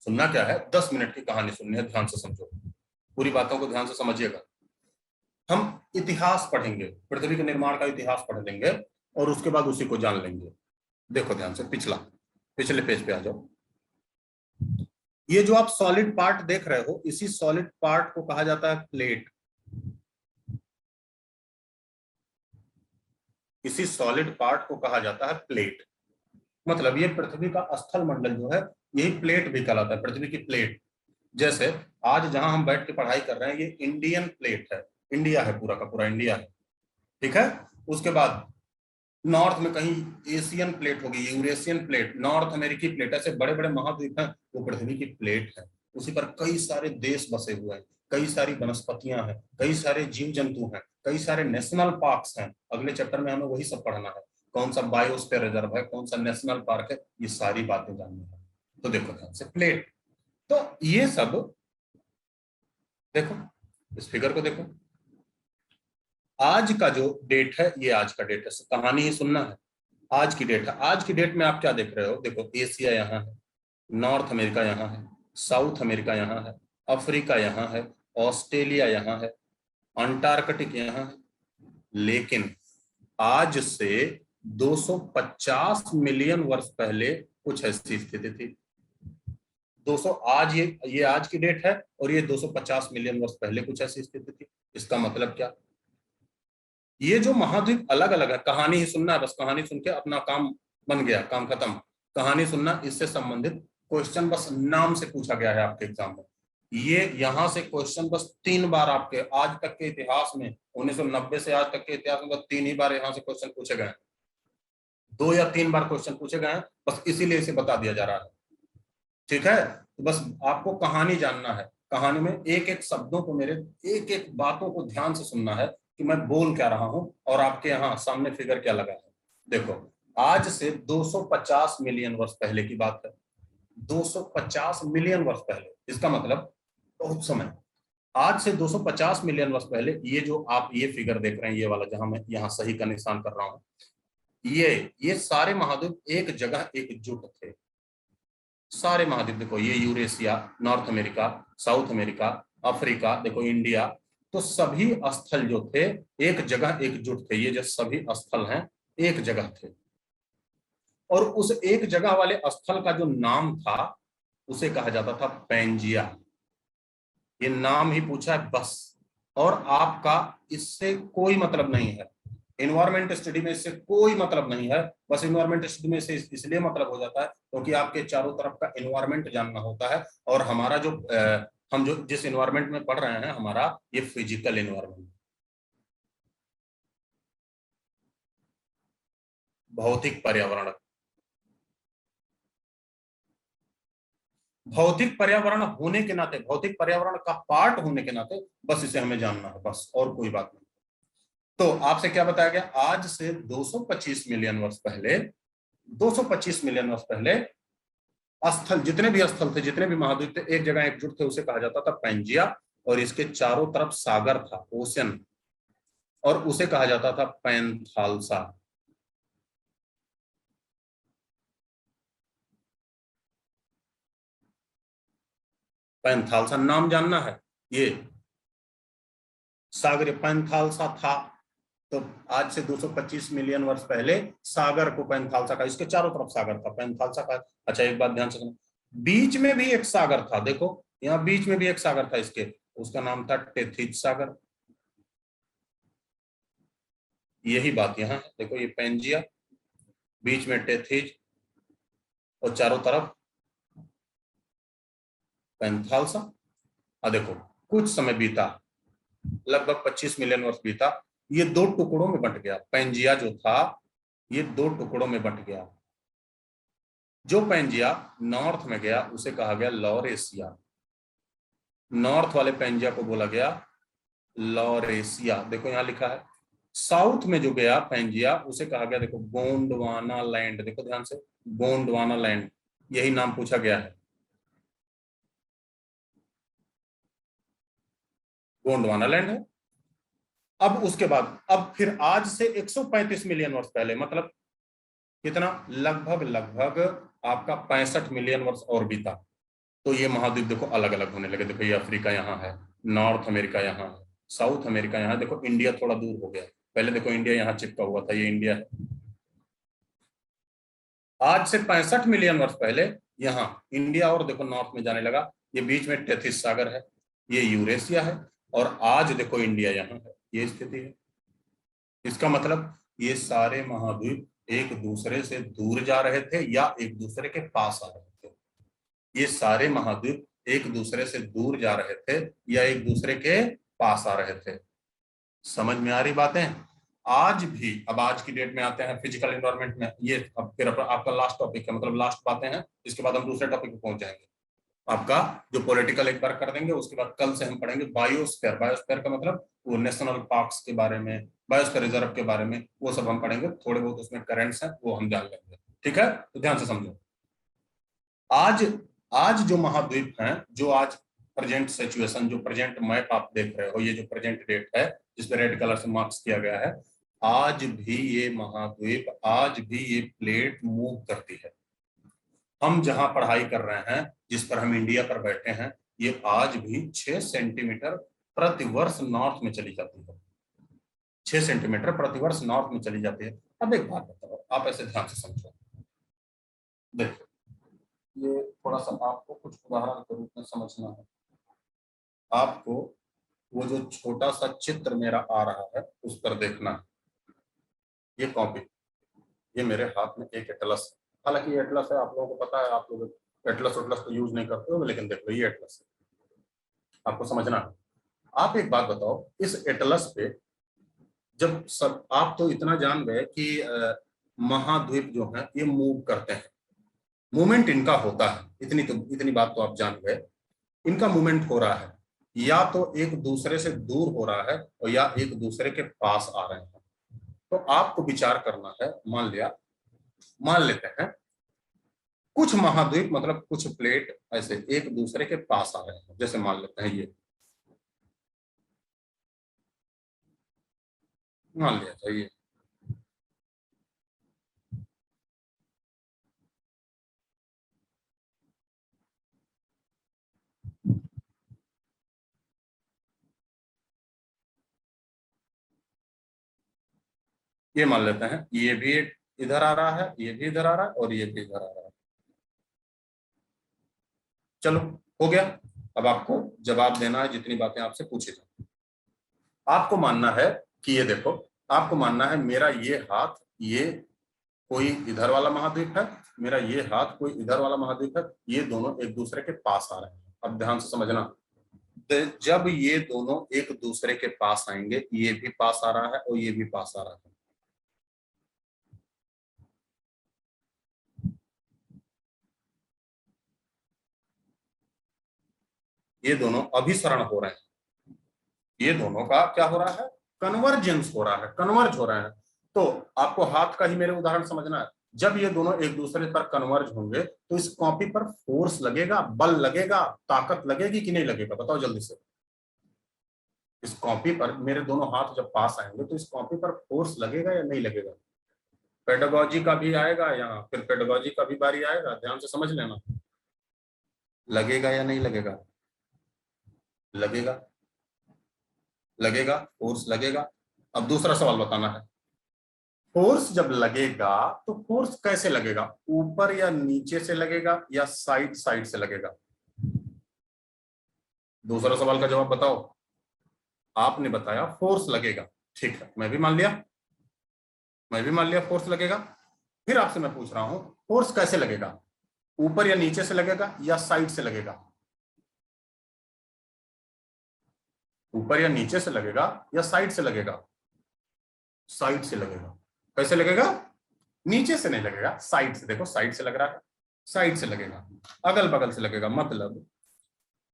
सुनना क्या है, 10 मिनट की कहानी सुननी है, ध्यान से समझो, पूरी बातों को ध्यान से समझिएगा। हम इतिहास पढ़ेंगे, पृथ्वी के निर्माण का इतिहास पढ़ लेंगे और उसके बाद उसी को जान लेंगे। देखो ध्यान से, पिछले पेज पे आ जाओ। ये जो आप सॉलिड पार्ट देख रहे हो, इसी सॉलिड पार्ट को कहा जाता है प्लेट। इसी सॉलिड पार्ट को कहा जाता है प्लेट। मतलब ये पृथ्वी का स्थल मंडल जो है, यही प्लेट भी कहलाता है, पृथ्वी की प्लेट। जैसे आज जहां हम बैठ के पढ़ाई कर रहे हैं, ये इंडियन प्लेट है, इंडिया है, पूरा का पूरा इंडिया है, ठीक है। उसके बाद नॉर्थ में कहीं एशियन प्लेट होगी, यूरेशियन प्लेट, नॉर्थ अमेरिकी प्लेट, ऐसे बड़े बड़े महाद्वीप हैं, वो पृथ्वी की प्लेट है। उसी पर कई सारे देश बसे हुए हैं, कई सारी वनस्पतियां हैं, कई सारे जीव जंतु हैं, कई सारे नेशनल पार्क्स हैं। अगले चैप्टर में हमें वही सब पढ़ना है, कौन सा बायोस्फीयर रिजर्व है, कौन सा नेशनल पार्क है, ये सारी बातें जाननी है। तो देखो ध्यान से, प्लेट, तो ये सब देखो, इस फिगर को देखो। आज का जो डेट है, ये आज का डेट है, कहानी ही सुनना है। आज की डेट है, आज की डेट में आप क्या देख रहे हो, देखो एशिया यहाँ है, नॉर्थ अमेरिका यहाँ है, साउथ अमेरिका यहाँ है, अफ्रीका यहाँ है, ऑस्ट्रेलिया यहाँ है, अंटार्कटिक यहाँ है। लेकिन आज से 250 मिलियन वर्ष पहले कुछ ऐसी स्थिति थी। 200 आज ये आज की डेट है और ये 250 मिलियन वर्ष पहले कुछ ऐसी स्थिति थी। इसका मतलब क्या, ये जो महाद्वीप अलग अलग है, कहानी ही सुनना है, बस कहानी सुन के अपना काम बन गया, काम खत्म। कहानी सुनना, इससे संबंधित क्वेश्चन बस नाम से पूछा गया है आपके एग्जाम में। ये यहां से क्वेश्चन बस 3 बार आपके आज तक के इतिहास में, 1990 से आज तक के इतिहास में बस 3 ही बार यहाँ से क्वेश्चन पूछे गए हैं। 2 या 3 बार क्वेश्चन पूछे गए हैं, बस इसीलिए इसे बता दिया जा रहा है, ठीक है। तो बस आपको कहानी जानना है, कहानी में एक एक शब्दों को, मेरे एक एक बातों को ध्यान से सुनना है कि मैं बोल क्या रहा हूं और आपके यहाँ सामने फिगर क्या लगा है। देखो, आज से 250 मिलियन वर्ष पहले की बात है, 250 मिलियन वर्ष पहले, इसका मतलब बहुत समय। आज से 250 मिलियन वर्ष पहले ये जो आप ये फिगर देख रहे हैं, ये वाला जहां मैं यहाँ सही का निशान कर रहा हूं, ये सारे महाद्वीप एक जगह एकजुट थे। सारे महाद्वीप देखो, ये Eurasia, north America, south America, Africa, देखो इंडिया, तो सभी स्थल जो थे एक जगह एकजुट थे। ये जो सभी स्थल हैं एक जगह थे, और उस एक जगह वाले स्थल का जो नाम था उसे कहा जाता था पैंजिया। ये नाम ही पूछा है बस, और आपका इससे कोई मतलब नहीं है, इन्वायरमेंट स्टडी में इससे कोई मतलब नहीं है। बस इन्वायरमेंट स्टडी में से इसलिए मतलब हो जाता है क्योंकि आपके चारों तरफ का इन्वायरमेंट जानना होता है, और हमारा जो हम जो जिस इन्वायरमेंट में पढ़ रहे हैं, हमारा ये फिजिकल इन्वायरमेंट, भौतिक पर्यावरण। भौतिक पर्यावरण होने के नाते, भौतिक पर्यावरण का पार्ट होने के नाते बस इसे हमें जानना है, बस, और कोई बात नहीं। तो आपसे क्या बताया गया, आज से 225 मिलियन वर्ष पहले, 225 मिलियन वर्ष पहले स्थल, जितने भी स्थल थे, जितने भी महाद्वीप थे, एक जगह एकजुट थे, उसे कहा जाता था पैंजिया, और इसके चारों तरफ सागर था, ओशन, और उसे कहा जाता था पैंथालसा। पैंथालसा नाम जानना है, ये सागर पैंथालसा था। तो आज से 225 मिलियन वर्ष पहले सागर को पैंथालसा का, इसके चारों तरफ सागर था, पैंथालसा का। अच्छा, एक बात ध्यान से सुनो, बीच में भी एक सागर था, देखो यहाँ बीच में भी एक सागर था इसके, उसका नाम था टेथिज सागर। यही बात यहाँ है, देखो ये पैंजिया, बीच में टेथिज, और चारों तरफ पैंथालसा। देखो कुछ समय बीता, लगभग 25 मिलियन वर्ष बीता, ये 2 टुकड़ों में बंट गया। पैंजिया जो था ये 2 टुकड़ों में बंट गया। जो पैंजिया नॉर्थ में गया उसे कहा गया लॉरेशिया, नॉर्थ वाले पैंजिया को बोला गया लॉरेशिया। देखो यहां लिखा है, साउथ में जो गया पैंजिया उसे कहा गया, देखो गोंडवाना लैंड, देखो ध्यान से, गोंडवाना लैंड, यही नाम पूछा गया है, गोंडवाना लैंड है। अब उसके बाद, अब फिर आज से 135 मिलियन वर्ष पहले, मतलब कितना, लगभग लगभग आपका 65 मिलियन वर्ष और बीता, तो ये महाद्वीप देखो अलग अलग होने लगे। देखो ये अफ्रीका यहाँ है, नॉर्थ अमेरिका यहाँ है, साउथ अमेरिका यहाँ, देखो इंडिया थोड़ा दूर हो गया, पहले देखो इंडिया यहाँ चिपका हुआ था, ये इंडिया है। आज से 65 मिलियन वर्ष पहले यहाँ इंडिया और देखो नॉर्थ में जाने लगा, ये बीच में टेथिस सागर है, ये यूरेशिया है, और आज देखो इंडिया यहाँ है, ये स्थिति है। इसका मतलब ये सारे महाद्वीप एक दूसरे से दूर जा रहे थे या एक दूसरे के पास आ रहे थे, ये सारे महाद्वीप एक दूसरे से दूर जा रहे थे या एक दूसरे के पास आ रहे थे। समझ में आ रही बातें? आज भी, अब आज की डेट में आते हैं फिजिकल एनवायरनमेंट में, ये अब फिर आपका लास्ट टॉपिक है, मतलब लास्ट बातें हैं, इसके बाद हम दूसरे टॉपिक पे पहुंच जाएंगे। आपका जो पॉलिटिकल एक बार कर देंगे, उसके बाद कल से हम पढ़ेंगे बायोस्फीयर। बायोस्फीयर का मतलब वो नेशनल पार्क्स के बारे में, बायोस्फीयर रिजर्व के बारे में, वो सब हम पढ़ेंगे, थोड़े बहुत उसमें करंट्स हैं वो हम जान लेंगे, ठीक है? तो ध्यान से समझो। आज आज जो महाद्वीप हैं, जो आज प्रेजेंट सिचुएशन, जो प्रेजेंट मैप आप देख रहे हो, ये जो प्रेजेंट डेट है जिसपे रेड कलर से मार्क्स किया गया है, आज भी ये महाद्वीप, आज भी ये प्लेट मूव करती है। हम जहां पढ़ाई कर रहे हैं, जिस पर हम इंडिया पर बैठे हैं, ये आज भी 6 सेंटीमीटर प्रतिवर्ष नॉर्थ में चली जाती है, 6 सेंटीमीटर प्रतिवर्ष नॉर्थ में चली जाती है। अब एक बात बताओ, आप ऐसे ध्यान से समझो, देखो ये थोड़ा सा आपको कुछ उदाहरण के रूप में समझना है। आपको वो जो छोटा सा चित्र मेरा आ रहा है उस पर देखना है, ये कॉपी, ये मेरे हाथ में एक एटलस है, हालांकि ये एटलस है, आप लोगों को पता है, आप लोग एटलस उटलस तो यूज नहीं करते हो, लेकिन देखो ये एटलस है, आपको समझना है। आप एक बात बताओ, इस एटलस पे जब सब, आप तो इतना जान गए कि महाद्वीप जो है ये मूव करते हैं, मूवमेंट इनका होता है, इतनी बात तो आप जान गए, इनका मूवमेंट हो रहा है, या तो एक दूसरे से दूर हो रहा है और या एक दूसरे के पास आ रहे हैं। तो आपको विचार करना है, मान लेते हैं कुछ महाद्वीप, मतलब कुछ प्लेट ऐसे एक दूसरे के पास आ रहे हैं, जैसे मान लेते हैं मान लिया था ये मान लेते हैं, ये भी इधर आ रहा है, ये भी इधर आ रहा है, और ये भी इधर आ रहा है। चलो हो गया। अब आपको जवाब देना है जितनी बातें आपसे पूछी जाए। आपको मानना है कि ये देखो, आपको मानना है मेरा ये हाथ, ये कोई इधर वाला महाद्वीप है, मेरा ये हाथ कोई इधर वाला महाद्वीप है, ये दोनों एक दूसरे के पास आ रहे हैं। अब ध्यान से समझना, जब ये दोनों एक दूसरे के पास आएंगे, ये भी पास आ रहा है और ये भी पास आ रहा है, ये दोनों अभिसरण हो रहे हैं, ये दोनों का क्या हो रहा है, कन्वर्जेंस हो रहा है, कन्वर्ज हो रहे हैं। तो आपको हाथ का ही मेरे उदाहरण समझना है, जब ये दोनों एक दूसरे पर कन्वर्ज होंगे तो इस कॉपी पर फोर्स लगेगा, बल लगेगा, ताकत लगेगी कि नहीं लगेगा, बताओ जल्दी से। इस कॉपी पर मेरे दोनों हाथ जब पास आएंगे तो इस कॉपी पर फोर्स लगेगा या नहीं लगेगा? पेडागोजी का भी आएगा, यहाँ फिर पेडागोजी का भी बारी आएगा, ध्यान से समझ लेना, लगेगा या नहीं लगेगा? लगेगा, लगेगा, फोर्स लगेगा। अब दूसरा सवाल बताना है, फोर्स जब लगेगा तो फोर्स कैसे लगेगा, ऊपर या नीचे से लगेगा या साइड साइड से लगेगा? दूसरा सवाल का जवाब बताओ। आपने बताया फोर्स लगेगा, ठीक है, मैं भी मान लिया फोर्स लगेगा। फिर आपसे मैं पूछ रहा हूं, फोर्स कैसे लगेगा, ऊपर या नीचे से लगेगा या साइड से लगेगा? ऊपर या नीचे से लगेगा या साइड से लगेगा? साइड से लगेगा। कैसे लगेगा? नीचे से नहीं लगेगा, साइड से, देखो साइड से लग रहा है, साइड से लगेगा, अगल बगल से लगेगा। मतलब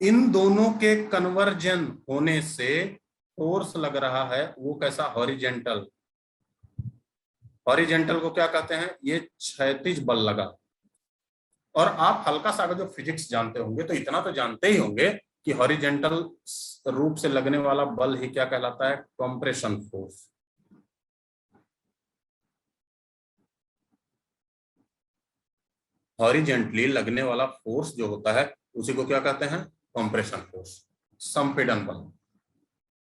इन दोनों के कन्वर्जन होने से फोर्स लग रहा है वो कैसा, हॉरिजेंटल। हॉरिजेंटल को क्या कहते हैं, ये क्षैतिज बल लगा। और आप हल्का सा अगर जो फिजिक्स जानते होंगे तो इतना तो जानते ही होंगे कि हॉरिजेंटल रूप से लगने वाला बल ही क्या कहलाता है, कंप्रेशन फोर्स। हॉरिजेंटली लगने वाला फोर्स जो होता है उसी को क्या कहते हैं, कंप्रेशन फोर्स, संपीड़न बल।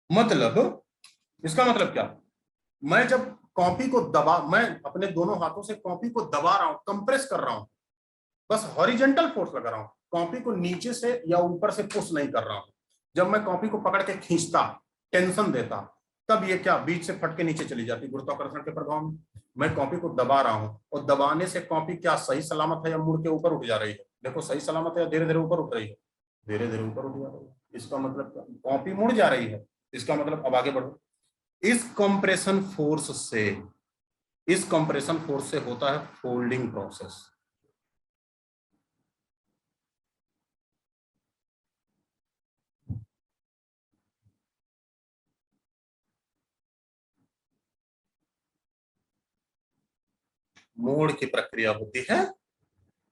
मतलब इसका मतलब क्या, मैं जब कॉपी को दबा, मैं अपने दोनों हाथों से कॉपी को दबा रहा हूं, कंप्रेस कर रहा हूं, बस हॉरिजेंटल फोर्स लगा रहा हूं, कॉपी को नीचे से या ऊपर से पुश नहीं कर रहा हूं। जब मैं कॉपी को पकड़ के खींचता, टेंशन देता, तब ये क्या बीच से फट के नीचे चली जाती गुरुत्वाकर्षण के प्रभाव में। मैं कॉपी को दबा रहा हूं और दबाने से कॉपी क्या सही सलामत है या मुड़ के ऊपर उठ जा रही है, देखो सही सलामत है या धीरे धीरे ऊपर उठ रही है, धीरे धीरे ऊपर उठ जा रही है। इसका मतलब क्या, कॉपी मुड़ जा रही है, इसका मतलब अब आगे बढ़ो। इस कंप्रेशन फोर्स से, इस कंप्रेशन फोर्स से होता है फोल्डिंग प्रोसेस। मोड़ की प्रक्रिया होती है,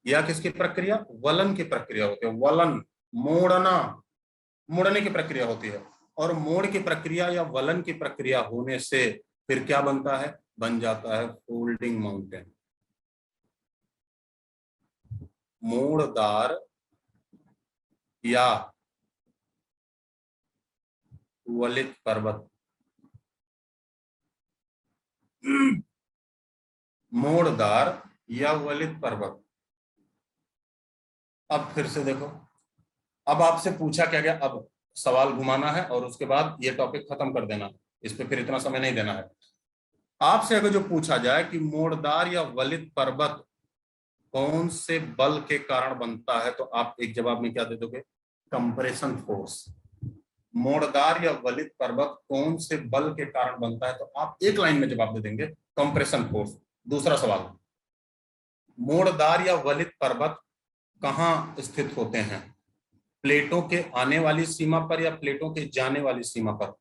या किसकी प्रक्रिया, वलन की प्रक्रिया होती है। वलन, मोड़ना, मुड़ने की प्रक्रिया होती है। और मोड़ की प्रक्रिया या वलन की प्रक्रिया होने से फिर क्या बनता है, बन जाता है फोल्डिंग माउंटेन। मोड़दार या वलित पर्वत, मोड़दार या वलित पर्वत। अब फिर से देखो, अब आपसे पूछा क्या गया, अब सवाल घुमाना है और उसके बाद ये टॉपिक खत्म कर देना है, इस पे फिर इतना समय नहीं देना है। आपसे अगर जो पूछा जाए कि मोड़दार या वलित पर्वत कौन से बल के कारण बनता है, तो आप एक जवाब में क्या दे दोगे, कंप्रेशन फोर्स। मोड़दार या वलित पर्वत कौन से बल के कारण बनता है, तो आप एक लाइन में जवाब दे देंगे, कंप्रेशन फोर्स। दूसरा सवाल, मोड़दार या वलित पर्वत कहाँ स्थित होते हैं, प्लेटों के आने वाली सीमा पर या प्लेटों के जाने वाली सीमा पर।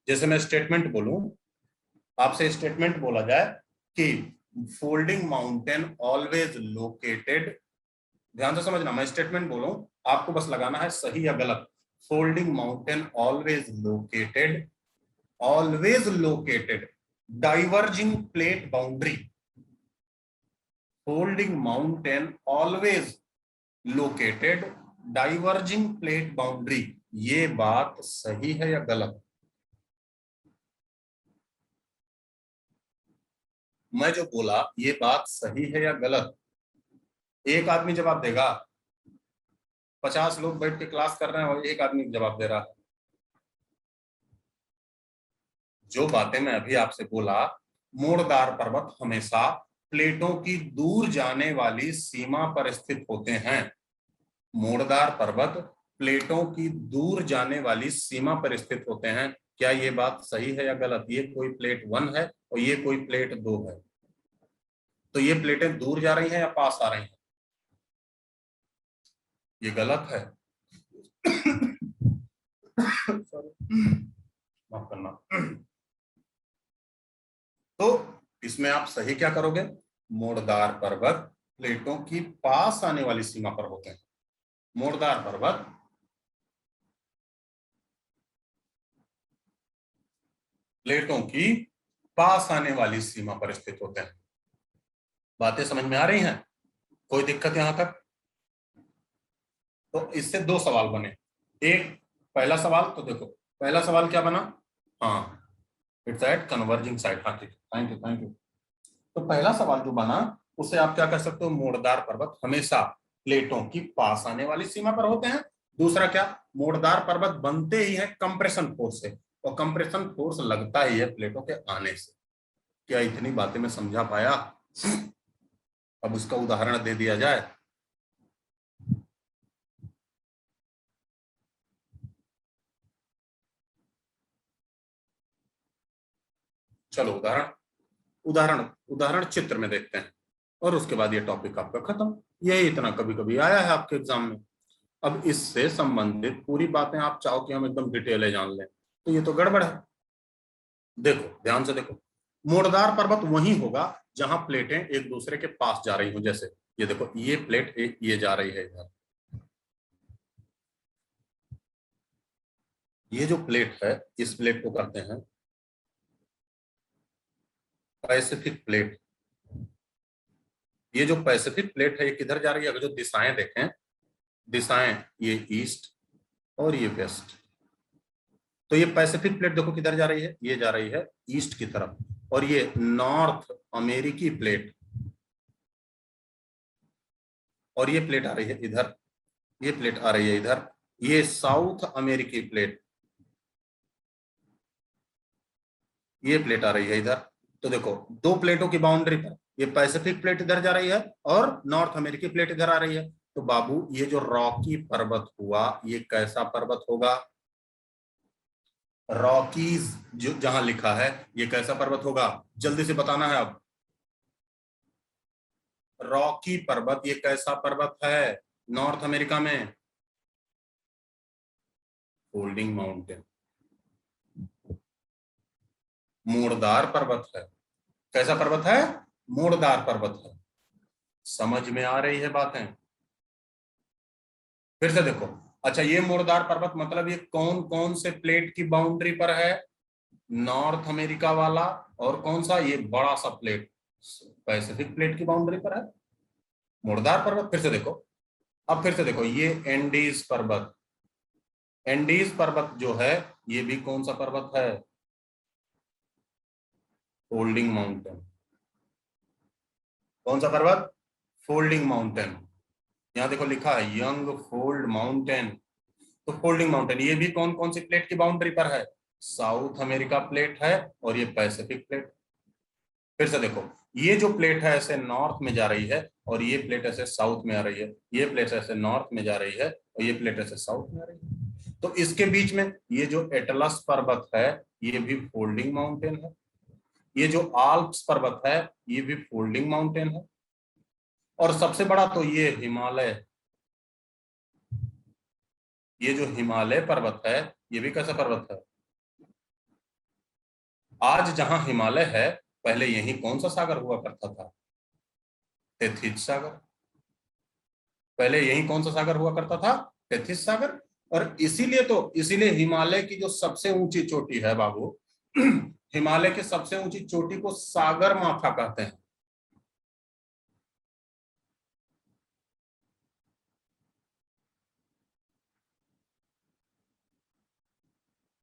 जैसे मैं स्टेटमेंट बोलूं, आपसे स्टेटमेंट बोला जाए कि फोल्डिंग माउंटेन ऑलवेज लोकेटेड, ध्यान से समझना, मैं स्टेटमेंट बोलूं, आपको बस लगाना है सही या गलत। Folding mountain always located diverging plate boundary. Folding mountain always located diverging plate boundary, ये बात सही है या गलत। मैं जो बोला ये बात सही है या गलत, एक आदमी जवाब देगा, 50 लोग बैठ के क्लास कर रहे हैं और एक आदमी जवाब दे रहा है। जो बातें मैं अभी आपसे बोला, मोड़दार पर्वत हमेशा प्लेटों की दूर जाने वाली सीमा पर स्थित होते हैं। मोड़दार पर्वत प्लेटों की दूर जाने वाली सीमा पर स्थित होते हैं। क्या ये बात सही है या गलत, ये कोई प्लेट 1 है और ये कोई प्लेट 2 है, तो ये प्लेटें दूर जा रही हैं या पास आ रही हैं, ये गलत है। माफ करना। तो इसमें आप सही क्या करोगे, मोड़दार पर्वत प्लेटों की पास आने वाली सीमा पर होते हैं। मोड़दार पर्वत प्लेटों की पास आने वाली सीमा पर स्थित होते हैं। बातें समझ में आ रही हैं, कोई दिक्कत यहां तक। तो इससे दो सवाल बने, एक पहला सवाल, तो देखो पहला सवाल क्या बना, हाँ इट्स एट कन्वर्जिंग साइड, हाँ ठीक, थैंक यू थैंक यू। तो पहला सवाल जो बना उसे आप क्या कर सकते हो, मोड़दार पर्वत हमेशा प्लेटों की पास आने वाली सीमा पर होते हैं। दूसरा क्या, मोड़दार पर्वत बनते ही है कंप्रेशन फोर्स से, और कंप्रेशन फोर्स लगता ही है प्लेटों के आने से। क्या इतनी बातें मैं समझा पाया, अब उसका उदाहरण दे दिया जाए। चलो उदाहरण उदाहरण उदाहरण चित्र में देखते हैं। और उसके बाद ये टॉपिक आपका खत्म। यही इतना कभी कभी आया है आपके एग्जाम में। अब इससे संबंधित पूरी बातें आप चाहो कि हम एकदम डिटेल है जान लें, तो ये तो गड़बड़ है। देखो ध्यान से देखो, मोड़दार पर्वत वही होगा जहां प्लेटें एक दूसरे के पास जा रही हो। जैसे ये देखो, ये प्लेट ये जा रही है इधर, ये जो प्लेट है इस प्लेट को कहते हैं पैसिफिक प्लेट। ये जो पैसिफिक प्लेट है ये किधर जा रही है? अगर जो दिशाएं देखें, दिशाएं ये ईस्ट और ये वेस्ट, तो ये पैसिफिक प्लेट देखो किधर जा रही है, ये जा रही है ईस्ट की तरफ। और ये नॉर्थ अमेरिकी प्लेट, और ये प्लेट आ रही है इधर, ये प्लेट आ रही है इधर, ये साउथ अमेरिकी प्लेट, ये प्लेट आ रही है इधर। तो देखो दो प्लेटों की बाउंड्री पर ये पैसिफिक प्लेट इधर जा रही है और नॉर्थ अमेरिकी प्लेट इधर आ रही है। तो बाबू ये जो रॉकी पर्वत हुआ ये कैसा पर्वत होगा? रॉकीज जो जहां लिखा है ये कैसा पर्वत होगा? जल्दी से बताना है अब। रॉकी पर्वत ये कैसा पर्वत है नॉर्थ अमेरिका में? फोल्डिंग माउंटेन, मोड़दार पर्वत है। कैसा पर्वत है? मोड़दार पर्वत है। समझ में आ रही है बातें? फिर से देखो, अच्छा ये मोड़दार पर्वत मतलब ये कौन कौन से प्लेट की बाउंड्री पर है? नॉर्थ अमेरिका वाला, और कौन सा? ये बड़ा सा प्लेट पैसिफिक प्लेट की बाउंड्री पर है मोड़दार पर्वत। फिर से देखो, अब फिर से देखो, ये एंडीज पर्वत, एंडीज पर्वत जो है ये भी कौन सा पर्वत है? Folding mountain. कौन सा पर्वत? Folding mountain. यहां देखो लिखा है यंग फोल्ड माउंटेन। तो फोल्डिंग माउंटेन ये भी कौन कौन सी प्लेट की बाउंड्री पर है? साउथ अमेरिका प्लेट है और ये पैसिफिक प्लेट। फिर से देखो, ये जो प्लेट है ऐसे नॉर्थ में जा रही है और ये प्लेट ऐसे साउथ में आ रही है, ये प्लेट ऐसे नॉर्थ में जा रही है और ये प्लेट ऐसे साउथ में आ रही है। तो इसके बीच में ये जो एटलस पर्वत है ये भी फोल्डिंग माउंटेन है। ये जो आल्प्स पर्वत है ये भी फोल्डिंग माउंटेन है। और सबसे बड़ा तो ये हिमालय, ये जो हिमालय पर्वत है ये भी कैसा पर्वत है? आज जहां हिमालय है पहले यही कौन सा सागर हुआ करता था? टेथिस सागर। पहले यही कौन सा सागर हुआ करता था? टेथिस सागर। और इसीलिए तो, इसीलिए हिमालय की जो सबसे ऊंची चोटी है बाबू, हिमालय की सबसे ऊंची चोटी को सागर माथा कहते हैं।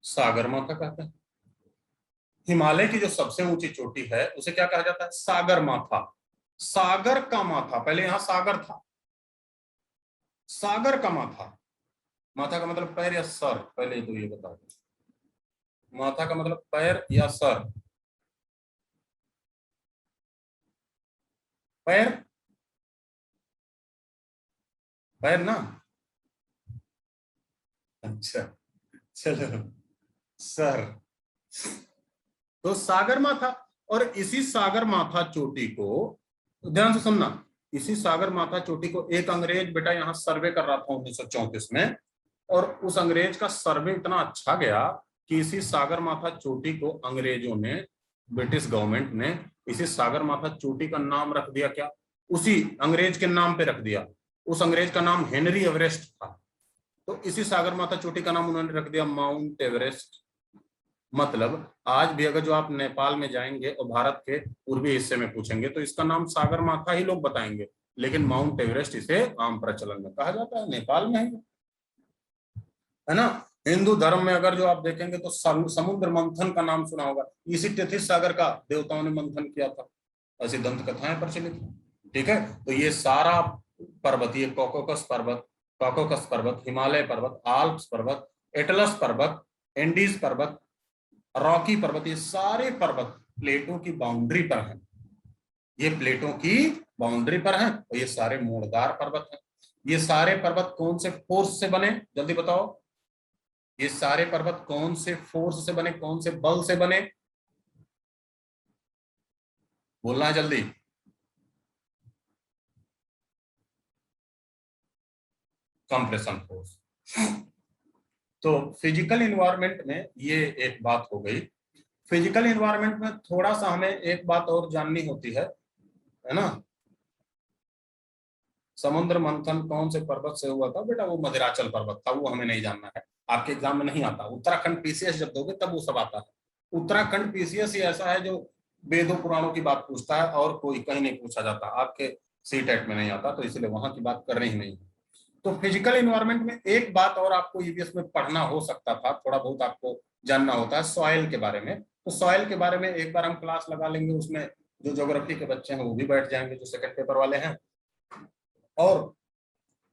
सागर माथा कहते हैं। हिमालय की जो सबसे ऊंची चोटी है उसे क्या कहा जाता है? सागर माथा। सागर का माथा, पहले यहां सागर था, सागर का माथा। माथा का मतलब पैर या सर? पहले तो ये बता दो, माथा का मतलब पैर या सर? पैर, पैर ना। अच्छा चलो, सर। तो सागर माथा, और इसी सागर माथा चोटी को ध्यान से सुनना, इसी सागर माथा चोटी को एक अंग्रेज बेटा यहाँ सर्वे कर रहा था 1934 में, और उस अंग्रेज का सर्वे इतना अच्छा गया कि इसी सागर माथा चोटी को अंग्रेजों ने, ब्रिटिश गवर्नमेंट ने इसी सागर माथा चोटी का नाम रख दिया क्या? उसी अंग्रेज के नाम पे रख दिया। उस अंग्रेज का नाम हेनरी एवरेस्ट था, तो इसी सागर माथा चोटी का नाम उन्होंने रख दिया माउंट एवरेस्ट। मतलब आज भी अगर जो आप नेपाल में जाएंगे और भारत के पूर्वी हिस्से में पूछेंगे तो इसका नाम सागर माथा ही लोग बताएंगे, लेकिन माउंट एवरेस्ट इसे आम प्रचलन में कहा जाता है। नेपाल में है ना। हिंदू धर्म में अगर जो आप देखेंगे तो समुद्र मंथन का नाम सुना होगा, इसी टेथिस सागर का देवताओं ने मंथन किया था, ऐसी दंत कथाएं प्रचलित हैं। ठीक है, तो ये सारा पर्वत, ये कॉकोकस पर्वत, कॉकोकस पर्वत, हिमालय पर्वत, आल्प्स पर्वत, एटलस पर्वत, एंडीज पर्वत, रॉकी पर्वत, ये सारे पर्वत प्लेटों की बाउंड्री पर हैं। ये प्लेटों की बाउंड्री पर हैं और ये सारे मोड़दार पर्वत हैं। ये सारे पर्वत कौन से फोर्स से बने? जल्दी बताओ, ये सारे पर्वत कौन से फोर्स से बने, कौन से बल से बने? बोलना है जल्दी। Compression force. तो फिजिकल इन्वायरमेंट में ये एक बात हो गई। फिजिकल इन्वायरमेंट में थोड़ा सा हमें एक बात और जाननी होती है ना। समुद्र मंथन कौन से पर्वत से हुआ था बेटा? वो मदिराचल पर्वत था, वो हमें नहीं जानना है, आपके एग्जाम में नहीं आता। उत्तराखंड पीसीएस जब दोगे तब वो सब आता है। उत्तराखंड पीसीएस ही ऐसा है जो वेदों पुराणों की बात पूछता है और कोई कहीं नहीं पूछा जाता, आपके सीटेट में नहीं आता, तो इसलिए वहां की बात करनी ही नहीं। तो फिजिकल इन्वायरमेंट में एक बात और आपको ईवीएस में पढ़ना हो सकता था, थोड़ा बहुत आपको जानना होता है सॉइल के बारे में। तो सॉइल के बारे में एक बार हम क्लास लगा लेंगे, उसमें जो ज्योग्राफी के बच्चे हैं वो भी बैठ जाएंगे, जो सेकंड पेपर वाले हैं, और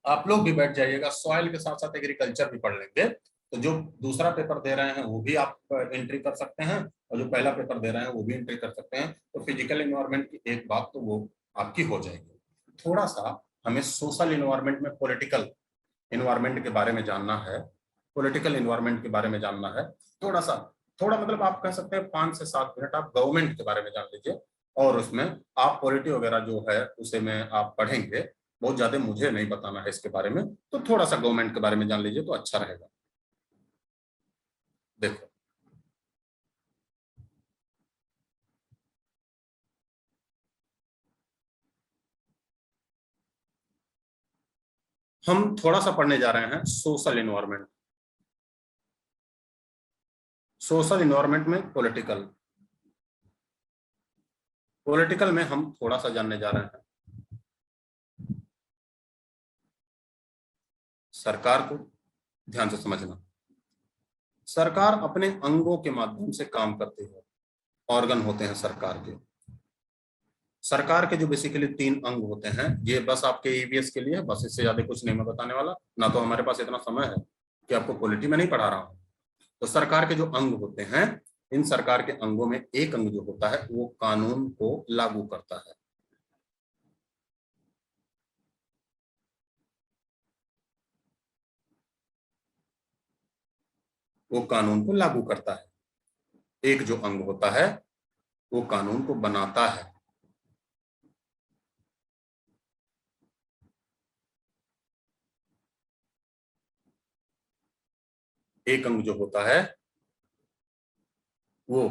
आप लोग भी बैठ जाइएगा। सॉइल के साथ साथ एग्रीकल्चर भी पढ़ लेंगे, तो जो दूसरा पेपर दे रहे हैं वो भी आप एंट्री कर सकते हैं, और जो पहला पेपर दे रहे हैं वो भी एंट्री कर सकते हैं। तो फिजिकल इन्वायरमेंट की एक बात तो वो आपकी हो जाएगी। थोड़ा सा हमें सोशल इन्वायरमेंट में पॉलिटिकल इन्वायरमेंट के बारे में जानना है, पॉलिटिकल इन्वायरमेंट के बारे में जानना है थोड़ा सा। थोड़ा मतलब आप कह सकते हैं 5 से 7 मिनट आप गवर्नमेंट के बारे में जान लीजिए, और उसमें आप पॉलिटी वगैरह जो है उसे में आप पढ़ेंगे। बहुत ज्यादा मुझे नहीं बताना है इसके बारे में, तो थोड़ा सा गवर्नमेंट के बारे में जान लीजिए तो अच्छा रहेगा। देखो, हम थोड़ा सा पढ़ने जा रहे हैं सोशल इन्वायरमेंट। सोशल इन्वायरमेंट में पॉलिटिकल, पॉलिटिकल में हम थोड़ा सा जानने जा रहे हैं सरकार को। ध्यान से समझना, सरकार अपने अंगों के माध्यम से काम करती है, ऑर्गन होते हैं सरकार के। सरकार के जो बेसिकली 3 अंग होते हैं, ये बस आपके ईवीएस के लिए, बस इससे ज्यादा कुछ नहीं मैं बताने वाला, ना तो हमारे पास इतना समय है कि आपको पॉलिटी में नहीं पढ़ा रहा हूं। तो सरकार के जो अंग होते हैं, इन सरकार के अंगों में एक अंग जो होता है वो कानून को लागू करता है। वो कानून को लागू करता है। एक जो अंग होता है वो कानून को बनाता है। एक अंग जो होता है वो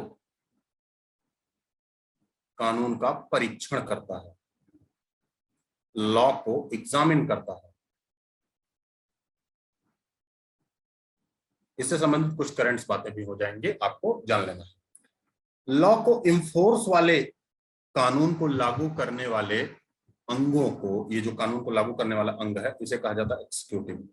कानून का परीक्षण करता है, लॉ को एग्जामिन करता है। इससे संबंधित कुछ करंट्स बातें भी हो जाएंगे, आपको जान लेना है। लॉ को इंफोर्स वाले, कानून को लागू करने वाले अंगों को, ये जो कानून को लागू करने वाला अंग है इसे कहा जाता है एग्जीक्यूटिव।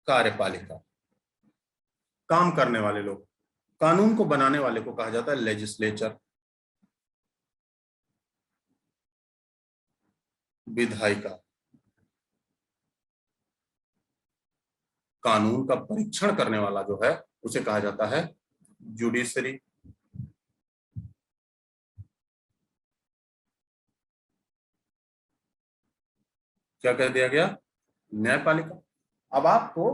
कार्यपालिका, काम करने वाले लोग, कानून को बनाने वाले को कहा जाता है लेजिस्लेचर। विधायिका, कानून का परीक्षण करने वाला जो है उसे कहा जाता है जुडिशरी। क्या कह दिया गया? न्यायपालिका। अब आपको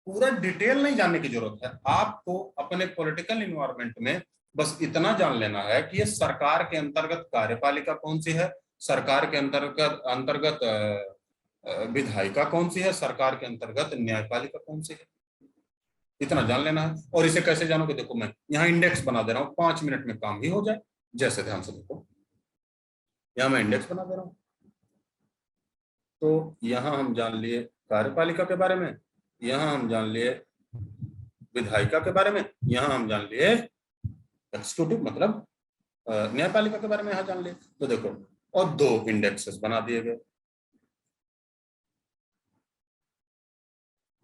पूरा डिटेल नहीं जानने की जरूरत है, आपको अपने पॉलिटिकल इन्वायरमेंट में बस इतना जान लेना है कि ये सरकार के अंतर्गत कार्यपालिका कौन सी है, सरकार के अंतर्गत अंतर्गत विधायिका कौन सी है, सरकार के अंतर्गत न्यायपालिका कौन सी है, इतना जान लेना है। और इसे कैसे जानोगे? देखो मैं यहाँ इंडेक्स बना दे रहा हूँ, 5 मिनट में काम ही हो जाए। जैसे ध्यान से देखो, यहाँ मैं इंडेक्स बना दे रहा हूँ। तो यहाँ हम जान लिए कार्यपालिका के बारे में, यहाँ हम जान लिए विधायिका के बारे में, यहाँ हम जान लिए एग्जीक्यूटिव मतलब न्यायपालिका के बारे में यहाँ जान लिए। तो देखो, और 2 इंडेक्सेस बना दिए गए,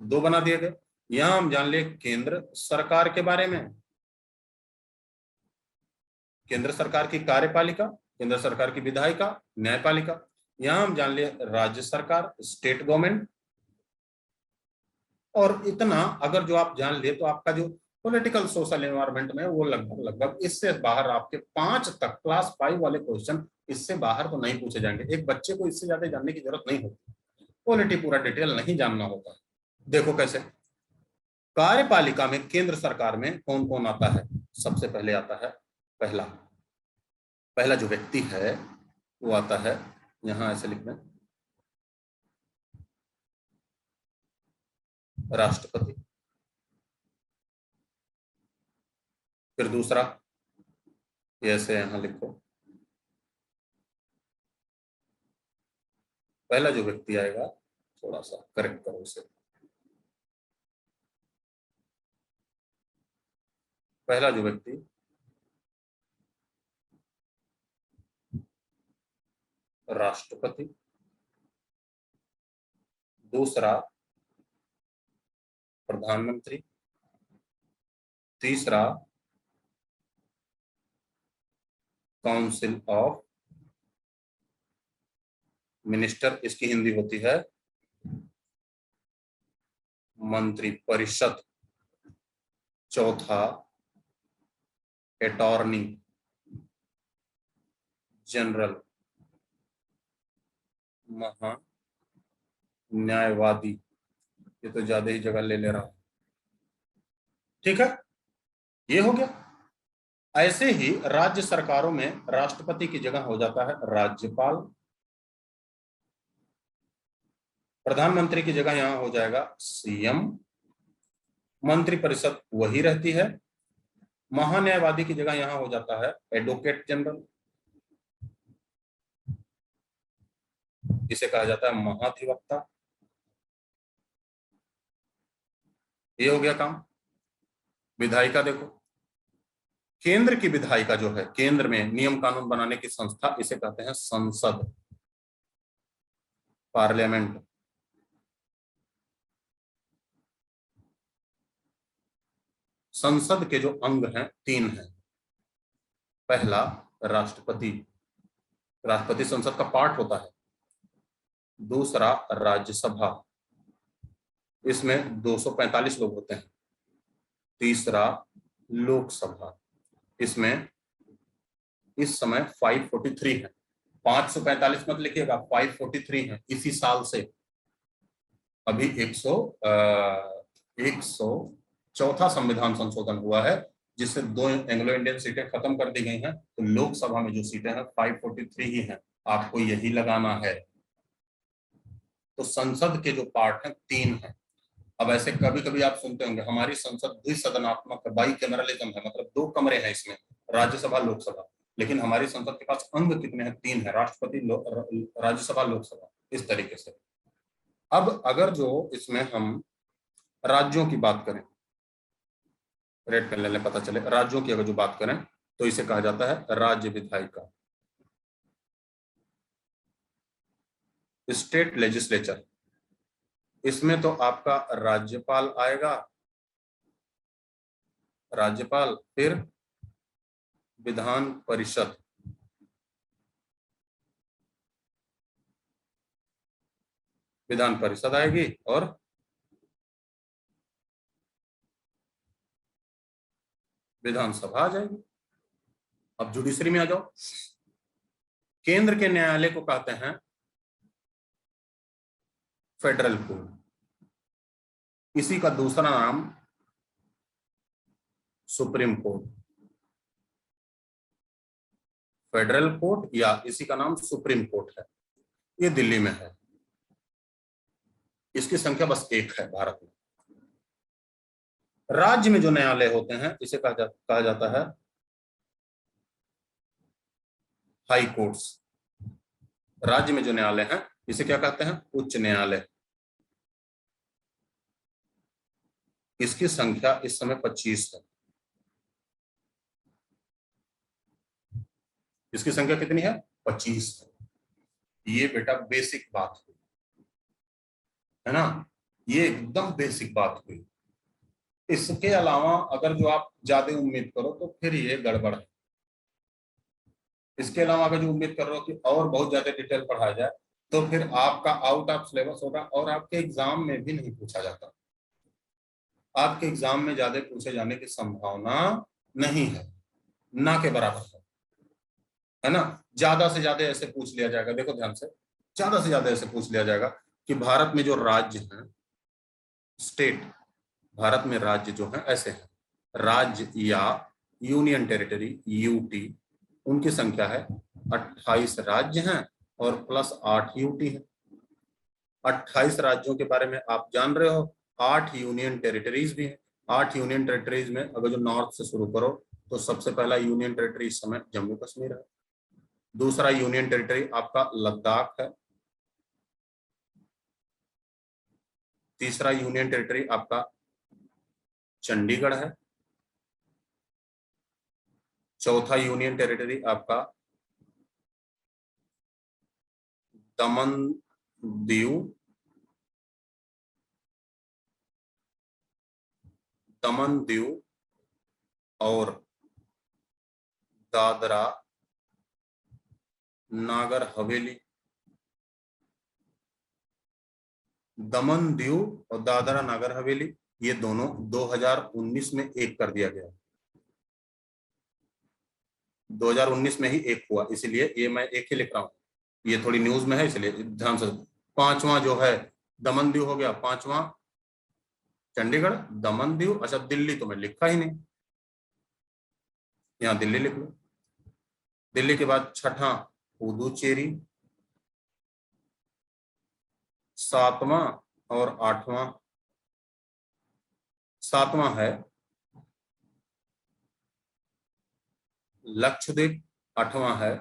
2 बना दिए गए। यहाँ हम जान लिए केंद्र सरकार के बारे में, केंद्र सरकार की कार्यपालिका, केंद्र सरकार की विधायिका, न्यायपालिका। यहाँ हम जान लिए राज्य सरकार, स्टेट गवर्नमेंट। और इतना अगर जो आप जान लिए तो आपका जो पॉलिटिकल सोशल एनवायरनमेंट में वो लगभग लगभग इससे बाहर आपके 5 तक क्लास 5 वाले क्वेश्चन इससे बाहर तो नहीं पूछे जाएंगे। एक बच्चे को इससे ज्यादा जानने की जरूरत नहीं होती, पॉलिटी पूरा डिटेल नहीं जानना होता। देखो कैसे, कार्यपालिका में केंद्र सरकार में कौन कौन आता है? सबसे पहले आता है पहला पहला जो व्यक्ति है वो आता है, यहां ऐसे लिखना, राष्ट्रपति। फिर दूसरा, ये ऐसे यहां लिखो, पहला जो व्यक्ति आएगा, थोड़ा सा करेक्ट करो इसे, पहला जो व्यक्ति राष्ट्रपति, दूसरा प्रधानमंत्री, तीसरा काउंसिल ऑफ मिनिस्टर, इसकी हिंदी होती है मंत्री परिषद, चौथा अटॉर्नी जनरल, महा न्यायवादी। ये तो ज्यादा ही जगह ले रहा हूं, ठीक है, ये हो गया। ऐसे ही राज्य सरकारों में राष्ट्रपति की जगह हो जाता है राज्यपाल, प्रधानमंत्री की जगह यहां हो जाएगा सीएम, मंत्रिपरिषद वही रहती है, महान्यायवादी की जगह यहां हो जाता है एडवोकेट जनरल, इसे कहा जाता है महाधिवक्ता। ये हो गया काम। विधायिका देखो, केंद्र की विधायिका जो है, केंद्र में नियम कानून बनाने की संस्था, इसे कहते हैं संसद, पार्लियामेंट। संसद के जो अंग हैं 3 हैं। पहला राष्ट्रपति, राष्ट्रपति संसद का पार्ट होता है। दूसरा राज्यसभा, इसमें 245 लोग होते हैं। तीसरा लोकसभा, इसमें इस समय 543 है, 545 मत लिखिएगा, 543 है इसी साल से। अभी 104वां संविधान संशोधन हुआ है, जिससे 2 एंग्लो इंडियन सीटें खत्म कर दी गई हैं, तो लोकसभा में जो सीटें हैं 543 ही हैं, आपको यही लगाना है। तो संसद के जो पार्ट हैं 3 हैं। अब ऐसे कभी कभी आप सुनते होंगे हमारी संसद द्विसदनात्मक है, बाइकैमरलिज्म है, मतलब 2 कमरे हैं इसमें, राज्यसभा लोकसभा। लेकिन हमारी संसद के पास अंग कितने हैं? 3 है, राष्ट्रपति, राज्यसभा, लोकसभा, इस तरीके से। अब अगर जो इसमें हम राज्यों की बात करें, रेड पेन ले लें, पता चले, राज्यों की अगर जो बात करें तो इसे कहा जाता है राज्य विधायिका, स्टेट लेजिस्लेचर। इसमें तो आपका राज्यपाल आएगा, राज्यपाल, फिर विधान परिषद, विधान परिषद आएगी, और विधानसभा आ जाएगी। अब जुडिशरी में आ जाओ। केंद्र के न्यायालय को कहते हैं फेडरल कोर्ट, इसी का दूसरा नाम सुप्रीम कोर्ट। फेडरल कोर्ट या इसी का नाम सुप्रीम कोर्ट है, ये दिल्ली में है। इसकी संख्या बस 1 है भारत में। राज्य में जो न्यायालय होते हैं इसे कहा जाता है हाई कोर्ट्स। राज्य में जो न्यायालय हैं इसे क्या कहते हैं? उच्च न्यायालय। इसकी संख्या इस समय 25 है। इसकी संख्या कितनी है? 25 है। ये बेटा बेसिक बात हुई है ना, ये एकदम बेसिक बात हुई। इसके अलावा अगर जो आप ज्यादा उम्मीद करो तो फिर ये गड़बड़ है। इसके अलावा अगर जो उम्मीद कर रहे हो कि और बहुत ज्यादा डिटेल पढ़ाया जाए तो फिर आपका आउट ऑफ सिलेबस होगा और आपके एग्जाम में भी नहीं पूछा जाता। आपके एग्जाम में ज्यादा पूछे जाने की संभावना नहीं है, ना के बराबर है ना। ज्यादा से ज्यादा ऐसे पूछ लिया जाएगा, देखो ध्यान से, ज्यादा से ज्यादा ऐसे पूछ लिया जाएगा कि भारत में जो राज्य हैं, स्टेट, भारत में राज्य जो है ऐसे हैं, राज्य या यूनियन टेरिटरी यूटी, उनकी संख्या है 28 राज्य हैं और प्लस 8 यूटी है। 28 राज्यों के बारे में आप जान रहे हो, 8 यूनियन टेरिटरीज भी हैं। 8 यूनियन टेरिटरीज में अगर जो नॉर्थ से शुरू करो तो सबसे पहला यूनियन टेरिटरी इस समय जम्मू कश्मीर है। दूसरा यूनियन टेरिटरी आपका लद्दाख है। तीसरा यूनियन टेरिटरी आपका चंडीगढ़ है। चौथा यूनियन टेरिटरी आपका दमन दीव, दमन दीव और दादरा नागर हवेली। दमन दीव और दादरा नागर हवेली ये दोनों 2019 में एक कर दिया गया। 2019 में ही एक हुआ, इसीलिए ये मैं एक ही लिख रहा हूं, ये थोड़ी न्यूज में है इसलिए ध्यान से। पांचवा जो है दमन दीव हो गया, पांचवा चंडीगढ़, दमन दीव। अच्छा दिल्ली तो मैं लिखा ही नहीं, यहां दिल्ली लिख लो। दिल्ली के बाद छठा पुदुचेरी, सातवां और आठवां, सातवां है लक्षद्वीप, आठवां है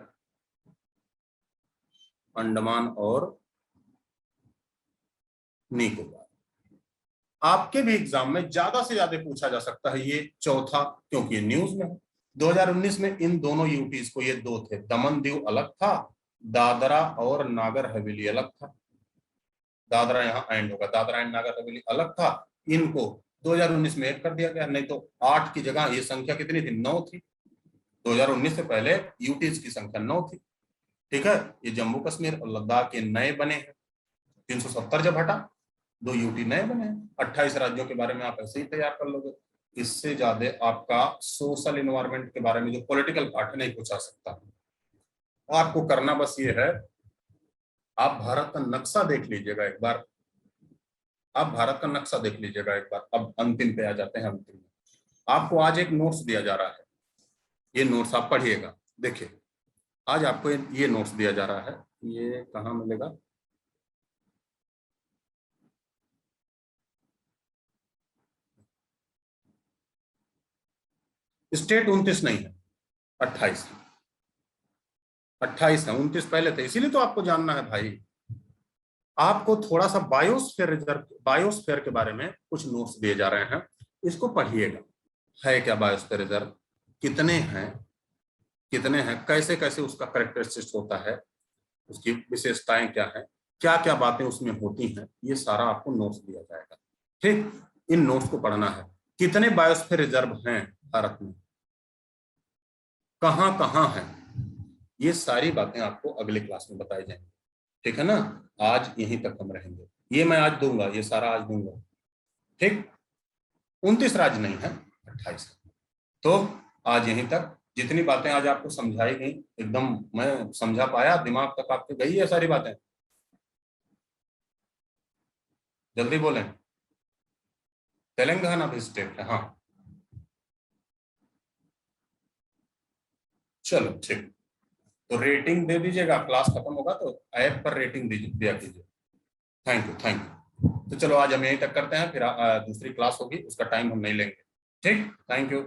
अंडमान और निकोबार। आपके भी एग्जाम में ज्यादा से ज्यादा पूछा जा सकता है ये चौथा, क्योंकि ये न्यूज में। 2019 में इन दोनों यूटीज को, ये दो थे, दमन दीव अलग था, दादरा और नागर हवेली अलग था। दादरा यहाँ एंड होगा, दादरा एंड नागर हवेली अलग था। इनको 2019 में एक कर दिया गया, नहीं तो 8 की जगह ये संख्या कितनी थी, 9 थी। 2019 से पहले यूटीज की संख्या 9 थी। ठीक है, ये जम्मू कश्मीर और लद्दाख के नए बने हैं। 370 जब हटा, 2 यूटी नए बने हैं। 28 राज्यों के बारे में आप ऐसे ही तैयार कर लोगे। इससे ज्यादा आपका सोशल इन्वायरमेंट के बारे में जो पॉलिटिकल पार्ट नहीं पूछा सकता। आपको करना बस ये है, आप भारत का नक्शा देख लीजिएगा एक बार, आप भारत का नक्शा देख लीजिएगा एक बार। अब अंतिम पे आ जाते हैं। अंतिम में आपको आज एक नोट्स दिया जा रहा है, ये नोट्स आप पढ़िएगा। देखिए आज आपको ये नोट्स दिया जा रहा है, ये कहाँ मिलेगा, स्टेट 29 नहीं है, 28 है। 28 है, 29 पहले थे, इसीलिए तो आपको जानना है भाई। आपको थोड़ा सा बायोस्फीयर रिजर्व, बायोस्फीयर के बारे में कुछ नोट्स दिए जा रहे हैं, इसको पढ़िएगा। है क्या बायोस्फीयर रिजर्व, कितने हैं, कितने हैं, कैसे कैसे उसका कैरेक्टरिस्टिक्स होता है, उसकी विशेषताएं क्या है, क्या क्या बातें उसमें होती हैं, ये सारा आपको नोट्स दिया जाएगा। ठीक, इन नोट्स को पढ़ना है। कितने बायोस्फीयर रिजर्व हैं भारत में, कहां कहां है, ये सारी बातें आपको अगले क्लास में बताई जाएंगी। ठीक है ना, आज यहीं तक हम रहेंगे। ये मैं आज दूंगा, ये सारा आज दूंगा। ठीक, 29 राज्य नहीं है, 28 है। तो आज यहीं तक, जितनी बातें आज आपको समझाई गई एकदम मैं समझा पाया, दिमाग तक आपके गई है सारी बातें, जल्दी बोलें। तेलंगाना भी स्टेट है, हाँ चलो ठीक। तो रेटिंग दे दीजिएगा, क्लास खत्म होगा तो ऐप पर रेटिंग दिया कीजिए। Thank you, thank you. तो चलो आज हम यहीं तक करते हैं, फिर दूसरी क्लास होगी, उसका टाइम हम नहीं लेंगे। ठीक, थैंक यू।